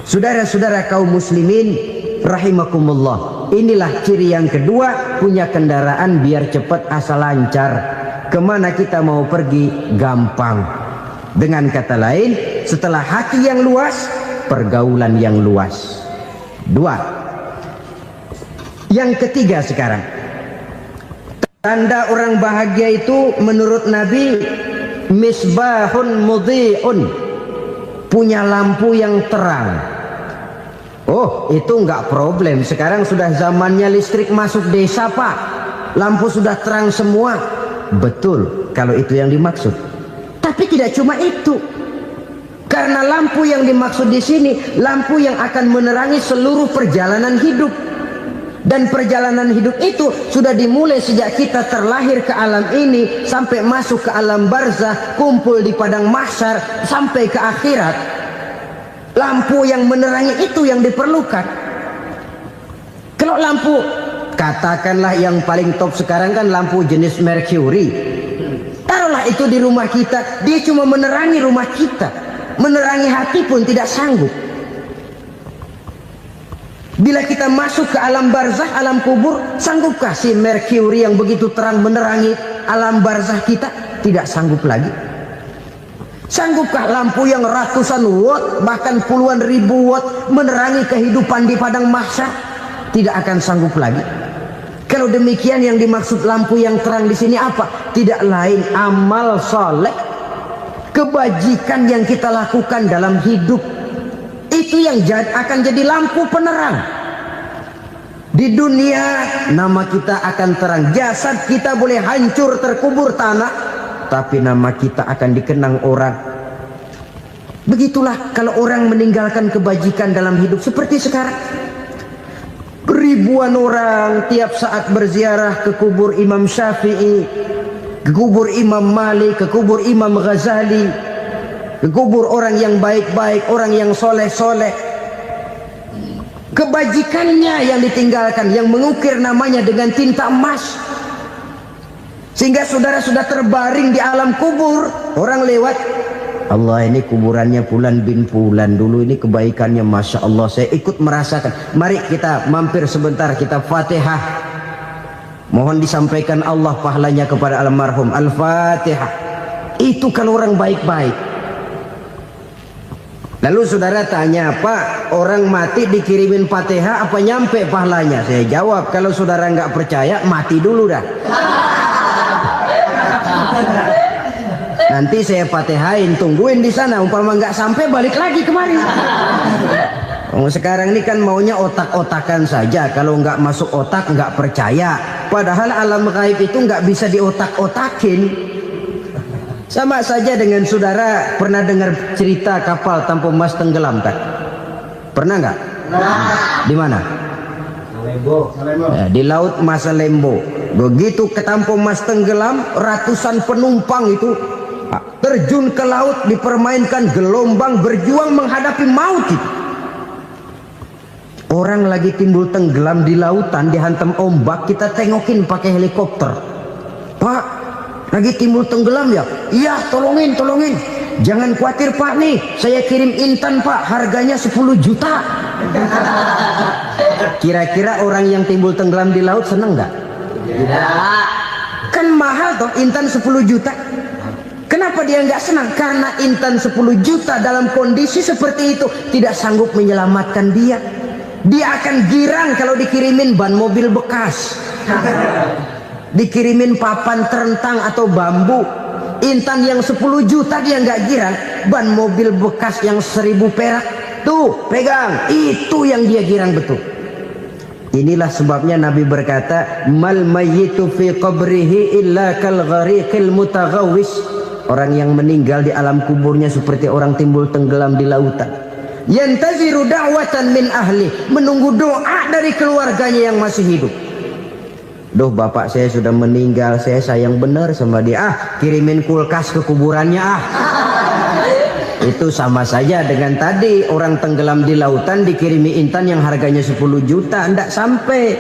Saudara-saudara kaum muslimin rahimakumullah, inilah ciri yang kedua, punya kendaraan biar cepat asal lancar. Kemana kita mau pergi gampang. Dengan kata lain, setelah hati yang luas, pergaulan yang luas. Dua. Yang ketiga sekarang, tanda orang bahagia itu menurut Nabi, misbahun mudhi'un, punya lampu yang terang. Oh, itu enggak problem. Sekarang sudah zamannya listrik masuk desa, Pak. Lampu sudah terang semua. Betul, kalau itu yang dimaksud. Tapi tidak cuma itu. Karena lampu yang dimaksud di sini, lampu yang akan menerangi seluruh perjalanan hidup. Dan perjalanan hidup itu sudah dimulai sejak kita terlahir ke alam ini, sampai masuk ke alam barzah, kumpul di padang mahsyar, sampai ke akhirat. Lampu yang menerangi itu yang diperlukan. Kalau lampu, katakanlah yang paling top sekarang kan lampu jenis Mercury. Taruhlah itu di rumah kita, dia cuma menerangi rumah kita, menerangi hati pun tidak sanggup. Bila kita masuk ke alam barzah, alam kubur, sanggupkah si Mercury yang begitu terang menerangi alam barzah kita? Tidak sanggup lagi. Sanggupkah lampu yang ratusan watt, bahkan puluhan ribu watt menerangi kehidupan di padang mahsyar? Tidak akan sanggup lagi. Kalau demikian, yang dimaksud lampu yang terang di sini apa? Tidak lain amal soleh, kebajikan yang kita lakukan dalam hidup. Itu yang akan jadi lampu penerang. Di dunia nama kita akan terang. Jasad kita boleh hancur terkubur tanah, tapi nama kita akan dikenang orang. Begitulah kalau orang meninggalkan kebajikan dalam hidup seperti sekarang. Ribuan orang tiap saat berziarah ke kubur Imam Syafi'i, ke kubur Imam Malik, ke kubur Imam Ghazali, ke kubur orang yang baik-baik, orang yang soleh-soleh. Kebajikannya yang ditinggalkan, yang mengukir namanya dengan tinta emas, sehingga saudara sudah terbaring di alam kubur. Orang lewat, Allah, ini kuburannya Fulan bin Fulan, dulu ini kebaikannya Masya Allah, saya ikut merasakan. Mari kita mampir sebentar, kita Fatihah, mohon disampaikan Allah pahalanya kepada almarhum. Al-Fatihah. Itu kalau orang baik-baik. Lalu saudara tanya, Pak, orang mati dikirimin Fatihah apa nyampe pahalanya? Saya jawab, kalau saudara nggak percaya, mati dulu dah. Nanti saya Fatihain, tungguin di sana. Umpama nggak sampai, balik lagi kemari. Sekarang ini kan maunya otak-otakan saja. Kalau nggak masuk otak, nggak percaya. Padahal alam gaib itu nggak bisa diotak-otakin. Sama saja dengan saudara pernah dengar cerita kapal tanpa emas tenggelam kan? Pernah nggak? Di mana? Ya, di laut Masalembo. Begitu ke tanpa emas tenggelam, ratusan penumpang itu terjun ke laut, dipermainkan gelombang, berjuang menghadapi maut itu. Orang lagi timbul tenggelam di lautan, dihantam ombak, kita tengokin pakai helikopter. Pak, lagi timbul tenggelam ya? Iya, tolongin. Jangan khawatir Pak, nih saya kirim intan Pak, harganya 10 juta. Kira-kira orang yang timbul tenggelam di laut seneng nggak? Tidak. Kan mahal toh intan 10 juta. Kenapa dia nggak senang? Karena intan 10 juta dalam kondisi seperti itu tidak sanggup menyelamatkan dia. Dia akan girang kalau dikirimin ban mobil bekas, dikirimin papan terentang atau bambu. Intan yang 10 juta dia nggak girang, ban mobil bekas yang 1000 perak tuh pegang, itu yang dia girang betul. Inilah sebabnya Nabi berkata, mal mayyitu fi qabrihi illa kal ghariqil mutaghawwis. Orang yang meninggal di alam kuburnya seperti orang timbul tenggelam di lautan. Yantaziru da'watan min ahli, menunggu doa dari keluarganya yang masih hidup. Duh, bapak saya sudah meninggal, saya sayang benar sama dia. Kirimin kulkas ke kuburannya Itu sama saja dengan tadi orang tenggelam di lautan dikirimi intan yang harganya 10 juta, ndak sampai.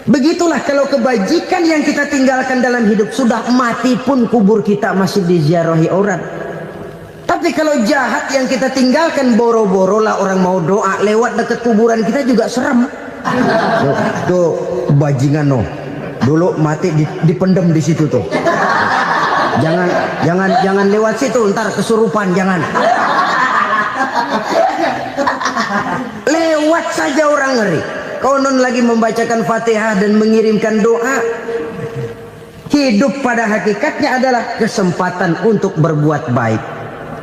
Begitulah kalau kebajikan yang kita tinggalkan dalam hidup, sudah mati pun kubur kita masih diziarahi orang. Tapi kalau jahat yang kita tinggalkan, boro-boro lah orang mau doa lewat dekat kuburan kita juga serem. Tuh bajingan no, dulu mati dipendem di situ tuh. Jangan lewat situ, ntar kesurupan, jangan. Lewat saja orang ngeri. Konon lagi membacakan Fatihah dan mengirimkan doa. Hidup pada hakikatnya adalah kesempatan untuk berbuat baik.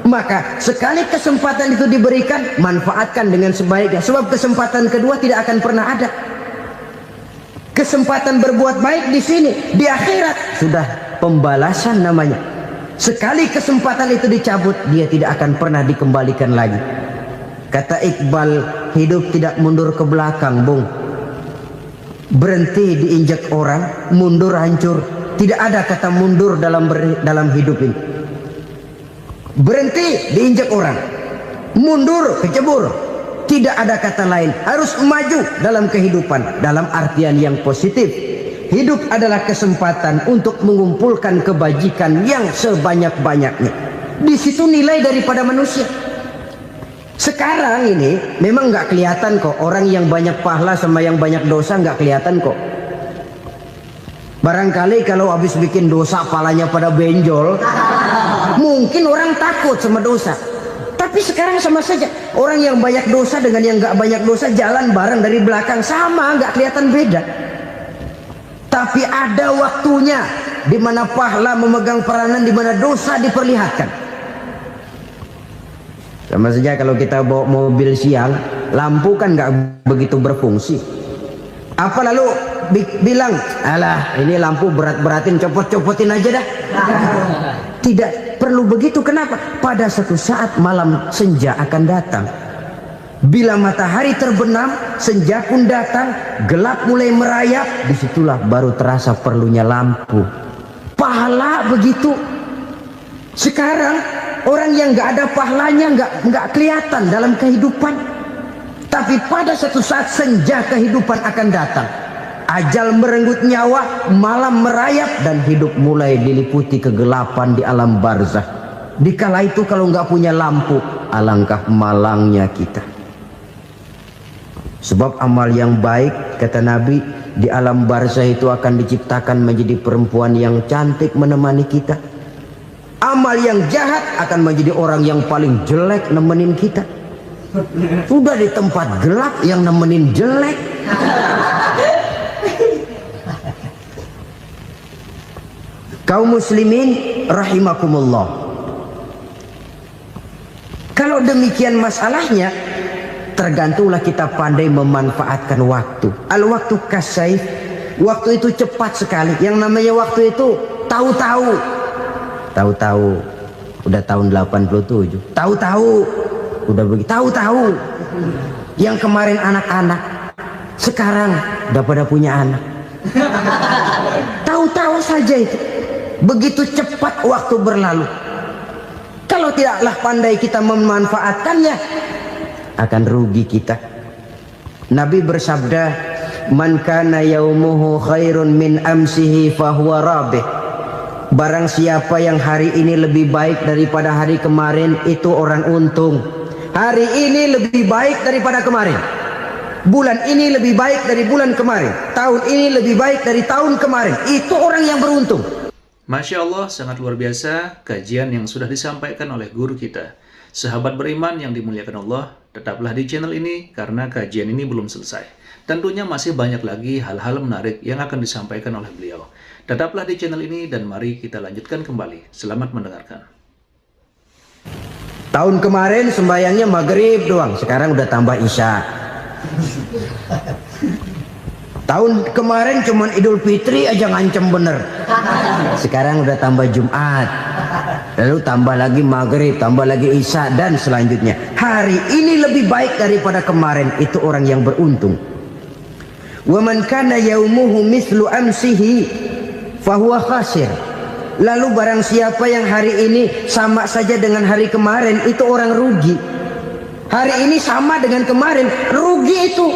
Maka sekali kesempatan itu diberikan, manfaatkan dengan sebaiknya. Sebab kesempatan kedua tidak akan pernah ada. Kesempatan berbuat baik di sini, di akhirat sudah pembalasan namanya. Sekali kesempatan itu dicabut, dia tidak akan pernah dikembalikan lagi. Kata Iqbal, hidup tidak mundur ke belakang, Bung. Berhenti diinjak orang, mundur hancur. Tidak ada kata mundur dalam hidup ini. Berhenti diinjak orang, mundur kecebur. Tidak ada kata lain. Harus maju dalam kehidupan, dalam artian yang positif. Hidup adalah kesempatan untuk mengumpulkan kebajikan yang sebanyak-banyaknya. Di situ nilai daripada manusia. Sekarang ini memang nggak kelihatan kok, orang yang banyak pahala sama yang banyak dosa nggak kelihatan kok. Barangkali kalau habis bikin dosa palanya pada benjol, mungkin orang takut sama dosa. Tapi sekarang sama saja, orang yang banyak dosa dengan yang nggak banyak dosa jalan bareng dari belakang, sama, nggak kelihatan beda. Tapi ada waktunya di mana pahala memegang peranan, di mana dosa diperlihatkan. Sama saja kalau kita bawa mobil siang, lampu kan nggak begitu berfungsi. Apa lalu bilang, alah ini lampu berat-beratin, copot-copotin aja dah. Tidak perlu begitu. Kenapa? Pada suatu saat malam senja akan datang. Bila matahari terbenam, senja pun datang, gelap mulai merayap, disitulah baru terasa perlunya lampu. Pahala begitu. Sekarang orang yang nggak ada pahalanya nggak kelihatan dalam kehidupan. Tapi pada suatu saat senja kehidupan akan datang. Ajal merenggut nyawa, malam merayap, dan hidup mulai diliputi kegelapan di alam barzah. Dikala itu kalau nggak punya lampu, alangkah malangnya kita. Sebab amal yang baik, kata Nabi, di alam barzah itu akan diciptakan menjadi perempuan yang cantik menemani kita. Amal yang jahat akan menjadi orang yang paling jelek nemenin kita. Sudah di tempat gelap yang nemenin jelek. Kaum muslimin rahimakumullah. Kalau demikian masalahnya, tergantunglah kita pandai memanfaatkan waktu. Al-waktu kasayf, waktu itu cepat sekali. Yang namanya waktu itu tahu-tahu. Udah tahun 87. Tahu-tahu. Udah begitu. Tahu-tahu. Yang kemarin anak-anak, sekarang udah pada punya anak. Tahu-tahu saja itu. Begitu cepat waktu berlalu. Kalau tidaklah pandai kita memanfaatkannya, akan rugi kita. Nabi bersabda, "Man kana yaumuhu khairun min amsihi fahuwa rabih." Barang siapa yang hari ini lebih baik daripada hari kemarin, itu orang untung. Hari ini lebih baik daripada kemarin. Bulan ini lebih baik dari bulan kemarin. Tahun ini lebih baik dari tahun kemarin. Itu orang yang beruntung. Masya Allah, sangat luar biasa kajian yang sudah disampaikan oleh guru kita. Sahabat beriman yang dimuliakan Allah, tetaplah di channel ini karena kajian ini belum selesai. Tentunya masih banyak lagi hal-hal menarik yang akan disampaikan oleh beliau. Tetaplah di channel ini dan mari kita lanjutkan kembali. Selamat mendengarkan. Tahun kemarin sembayangnya maghrib doang, sekarang udah tambah isya. Tahun kemarin cuman Idul Fitri aja ngancem bener. Sekarang udah tambah Jumat. Lalu tambah lagi maghrib, tambah lagi isya, dan selanjutnya. Hari ini lebih baik daripada kemarin, itu orang yang beruntung. Wa man kana yaumuhu mislu amsihi fahuwa khasir. Lalu barang siapa yang hari ini sama saja dengan hari kemarin, itu orang rugi. Hari ini sama dengan kemarin, rugi itu.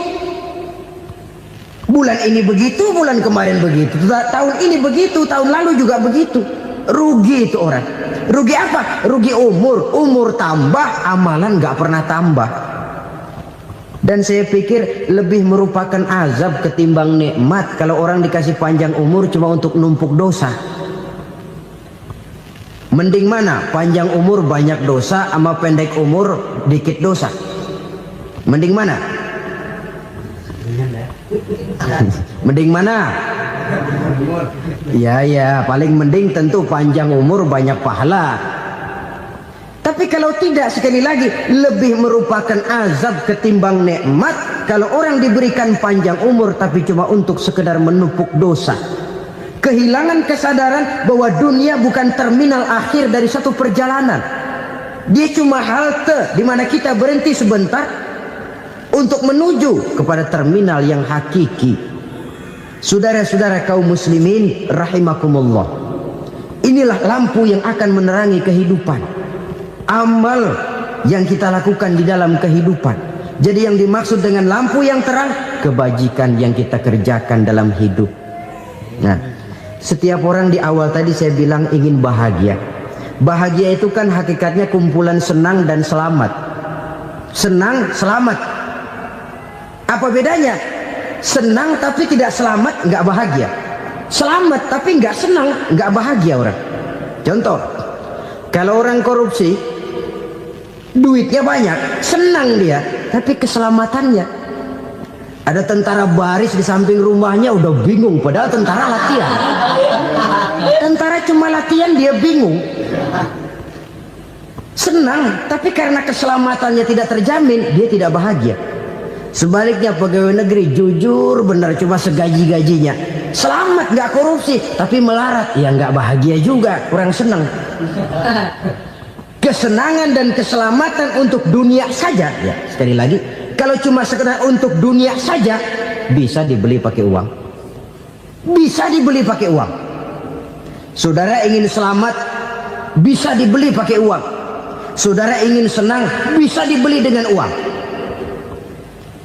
Bulan ini begitu, bulan kemarin begitu, tahun ini begitu, tahun lalu juga begitu. Rugi itu orang. Rugi apa? Rugi umur. Umur tambah, amalan nggak pernah tambah. Dan saya pikir lebih merupakan azab ketimbang nikmat kalau orang dikasih panjang umur cuma untuk numpuk dosa. Mending mana? Panjang umur banyak dosa sama pendek umur dikit dosa. Mending mana? Mending mana? Ya, paling mending tentu panjang umur banyak pahala. Tapi kalau tidak, sekali lagi, lebih merupakan azab ketimbang nikmat kalau orang diberikan panjang umur tapi cuma untuk sekedar menumpuk dosa. Kehilangan kesadaran bahwa dunia bukan terminal akhir dari satu perjalanan. Dia cuma halte di mana kita berhenti sebentar untuk menuju kepada terminal yang hakiki. Saudara-saudara kaum muslimin rahimakumullah. Inilah lampu yang akan menerangi kehidupan. Amal yang kita lakukan di dalam kehidupan. Jadi yang dimaksud dengan lampu yang terang, kebajikan yang kita kerjakan dalam hidup. Nah, setiap orang di awal tadi saya bilang ingin bahagia. Bahagia itu kan hakikatnya kumpulan senang dan selamat. Senang, selamat. Apa bedanya? Senang tapi tidak selamat, nggak bahagia. Selamat tapi nggak senang, nggak bahagia orang. Contoh, kalau orang korupsi, duitnya banyak, senang dia, tapi keselamatannya. Ada tentara baris di samping rumahnya udah bingung, padahal tentara latihan. Tentara cuma latihan dia bingung. senang, tapi karena keselamatannya tidak terjamin, dia tidak bahagia. Sebaliknya pegawai negeri jujur benar cuma segaji-gajinya, selamat nggak korupsi, tapi melarat, ya nggak bahagia juga, kurang senang. Kesenangan dan keselamatan untuk dunia saja, ya sekali lagi, kalau cuma sekedar untuk dunia saja, bisa dibeli pakai uang, bisa dibeli pakai uang. Saudara ingin selamat, bisa dibeli pakai uang. Saudara ingin senang, bisa dibeli dengan uang.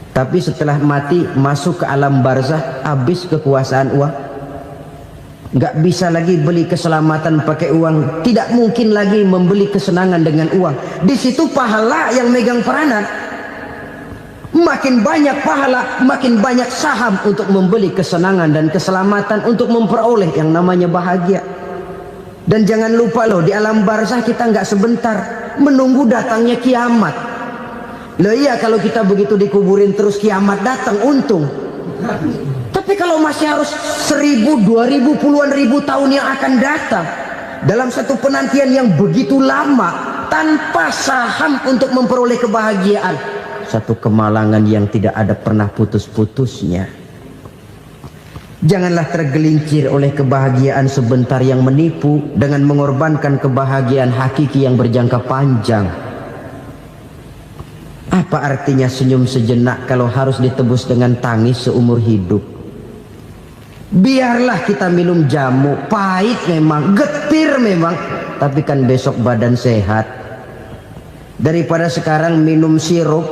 Tapi setelah mati masuk ke alam barzah, habis kekuasaan uang. Nggak bisa lagi beli keselamatan pakai uang, tidak mungkin lagi membeli kesenangan dengan uang. Di situ pahala yang megang peranan. Makin banyak pahala, makin banyak saham untuk membeli kesenangan dan keselamatan, untuk memperoleh yang namanya bahagia. Dan jangan lupa loh, di alam barzah kita nggak sebentar, menunggu datangnya kiamat. Loh iya, kalau kita begitu dikuburin terus kiamat datang, untung. Tapi kalau masih harus 1000, 2000, puluhan ribu tahun yang akan datang, dalam satu penantian yang begitu lama, tanpa saham untuk memperoleh kebahagiaan, satu kemalangan yang tidak ada pernah putus-putusnya. Janganlah tergelincir oleh kebahagiaan sebentar yang menipu dengan mengorbankan kebahagiaan hakiki yang berjangka panjang. Apa artinya senyum sejenak kalau harus ditebus dengan tangis seumur hidup? Biarlah kita minum jamu, pahit memang, getir memang, tapi kan besok badan sehat. Daripada sekarang minum sirup,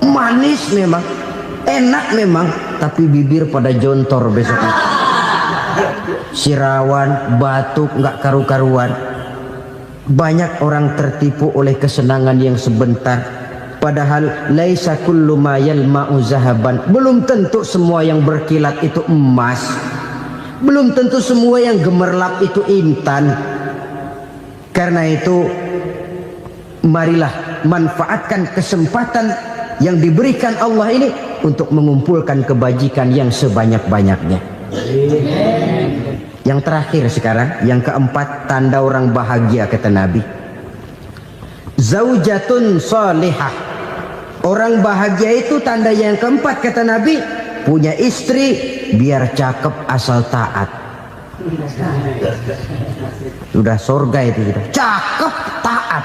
manis memang, enak memang, tapi bibir pada jontor besoknya. Sirawan, batuk, nggak karu-karuan. Banyak orang tertipu oleh kesenangan yang sebentar. Padahal laisa kullu ma yalma'u zahaban. Belum tentu semua yang berkilat itu emas. Belum tentu semua yang gemerlap itu intan. Karena itu, marilah manfaatkan kesempatan yang diberikan Allah ini untuk mengumpulkan kebajikan yang sebanyak-banyaknya. Yang terakhir sekarang, yang keempat, tanda orang bahagia kata Nabi. Zaujatun salihah. Orang bahagia itu tanda yang keempat kata Nabi, punya istri biar cakep asal taat. Sudah surga itu sudah. Cakep taat.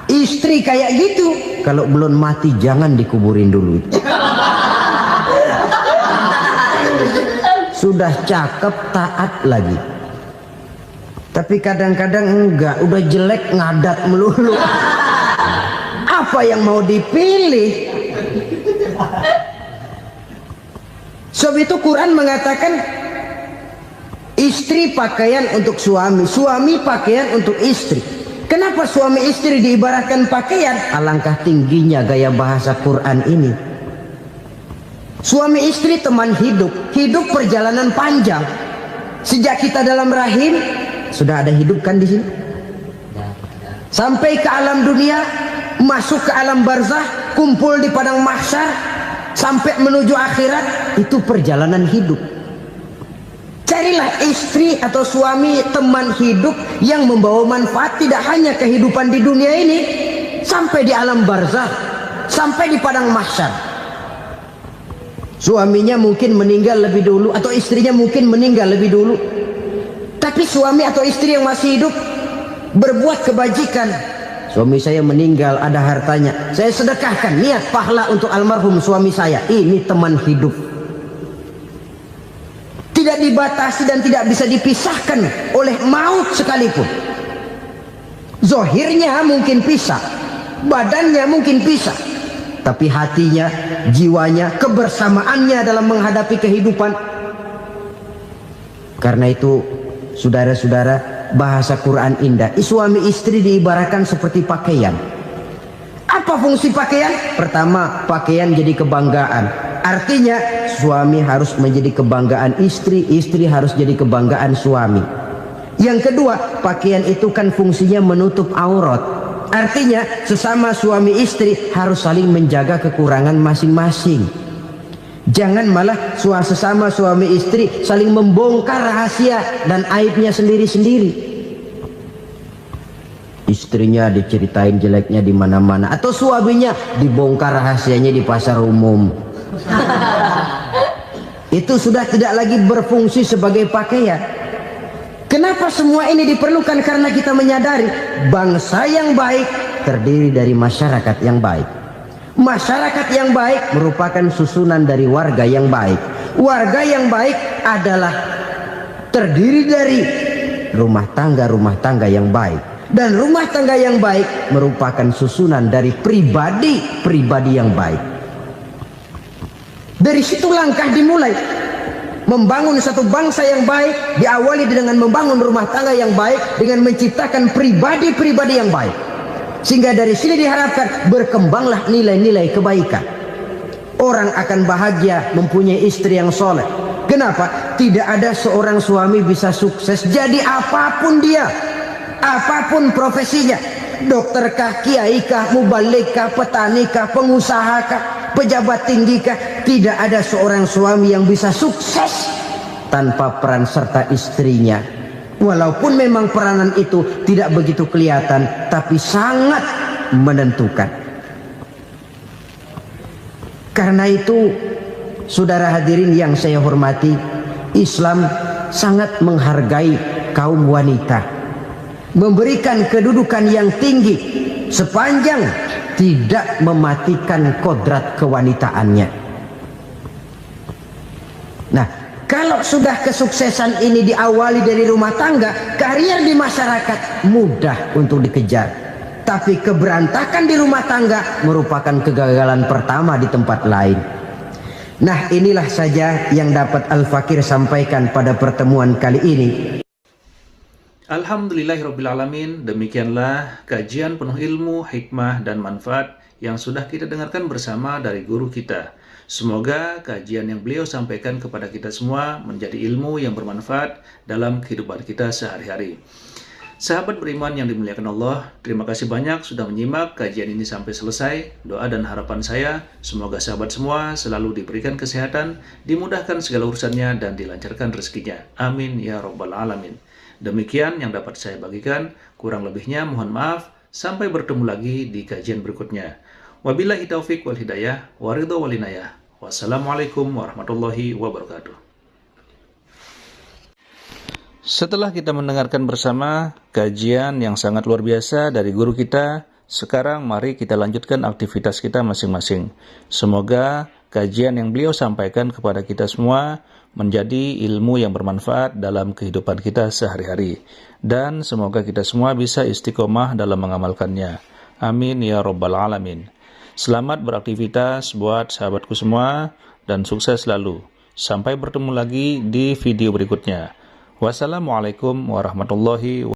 Istri kayak gitu, kalau belum mati jangan dikuburin dulu. Sudah cakep taat lagi. Tapi kadang-kadang enggak, udah jelek ngadat melulu. Apa yang mau dipilih? Sebab itu Quran mengatakan istri pakaian untuk suami, suami pakaian untuk istri. Kenapa suami istri diibaratkan pakaian? Alangkah tingginya gaya bahasa Quran ini. Suami istri teman hidup, hidup perjalanan panjang. Sejak kita dalam rahim sudah ada hidup kan di sini. Sampai ke alam dunia, masuk ke alam barzah, kumpul di padang mahsyar, sampai menuju akhirat, itu perjalanan hidup. Carilah istri atau suami teman hidup yang membawa manfaat tidak hanya kehidupan di dunia ini, sampai di alam barzah, sampai di padang mahsyar. Suaminya mungkin meninggal lebih dulu, atau istrinya mungkin meninggal lebih dulu, tapi suami atau istri yang masih hidup berbuat kebajikan. Suami saya meninggal, ada hartanya, saya sedekahkan, niat pahala untuk almarhum suami saya. Ini teman hidup. Tidak dibatasi dan tidak bisa dipisahkan oleh maut sekalipun. Zohirnya mungkin pisah, badannya mungkin pisah, tapi hatinya, jiwanya, kebersamaannya dalam menghadapi kehidupan. Karena itu, saudara-saudara, bahasa Quran indah. Suami istri diibaratkan seperti pakaian. Apa fungsi pakaian? Pertama, pakaian jadi kebanggaan. Artinya suami harus menjadi kebanggaan istri, istri harus jadi kebanggaan suami. Yang kedua, pakaian itu kan fungsinya menutup aurat. Artinya sesama suami istri harus saling menjaga kekurangan masing-masing. Jangan malah sesama suami istri saling membongkar rahasia dan aibnya sendiri-sendiri. Istrinya diceritain jeleknya di mana-mana, atau suaminya dibongkar rahasianya di pasar umum. Itu sudah tidak lagi berfungsi sebagai pakaian. Kenapa semua ini diperlukan? Karena kita menyadari bangsa yang baik terdiri dari masyarakat yang baik. Masyarakat yang baik merupakan susunan dari warga yang baik. Warga yang baik adalah terdiri dari rumah tangga yang baik. Dan rumah tangga yang baik merupakan susunan dari pribadi yang baik. Dari situ langkah dimulai. Membangun satu bangsa yang baik diawali dengan membangun rumah tangga yang baik, dengan menciptakan pribadi-pribadi yang baik. Sehingga dari sini diharapkan berkembanglah nilai-nilai kebaikan. Orang akan bahagia mempunyai istri yang soleh. Kenapa? Tidak ada seorang suami bisa sukses jadi apapun dia, apapun profesinya, dokterkah, kiaikah, mubalikah, petanikah, pengusahakah, pejabat tinggikah, tidak ada seorang suami yang bisa sukses tanpa peran serta istrinya. Walaupun memang peranan itu tidak begitu kelihatan, tapi sangat menentukan. Karena itu, saudara hadirin yang saya hormati, Islam sangat menghargai kaum wanita, memberikan kedudukan yang tinggi sepanjang tidak mematikan kodrat kewanitaannya. Nah, kalau sudah kesuksesan ini diawali dari rumah tangga, karier di masyarakat mudah untuk dikejar. Tapi keberantakan di rumah tangga merupakan kegagalan pertama di tempat lain. Nah, inilah saja yang dapat Al-Fakir sampaikan pada pertemuan kali ini. Alhamdulillahirrabbilalamin, demikianlah kajian penuh ilmu, hikmah, dan manfaat yang sudah kita dengarkan bersama dari guru kita. Semoga kajian yang beliau sampaikan kepada kita semua menjadi ilmu yang bermanfaat dalam kehidupan kita sehari-hari. Sahabat beriman yang dimuliakan Allah, terima kasih banyak sudah menyimak kajian ini sampai selesai. Doa dan harapan saya, semoga sahabat semua selalu diberikan kesehatan, dimudahkan segala urusannya, dan dilancarkan rezekinya. Amin ya Rabbal Alamin. Demikian yang dapat saya bagikan, kurang lebihnya mohon maaf. Sampai bertemu lagi di kajian berikutnya. Wabillahi taufiq wal hidayah, waridho walinayah. Wassalamualaikum warahmatullahi wabarakatuh. Setelah kita mendengarkan bersama kajian yang sangat luar biasa dari guru kita, sekarang mari kita lanjutkan aktivitas kita masing-masing. Semoga kajian yang beliau sampaikan kepada kita semua menjadi ilmu yang bermanfaat dalam kehidupan kita sehari-hari. Dan semoga kita semua bisa istiqomah dalam mengamalkannya. Amin ya Rabbal Alamin. Selamat beraktivitas buat sahabatku semua dan sukses selalu. Sampai bertemu lagi di video berikutnya. Wassalamualaikum warahmatullahi wabarakatuh.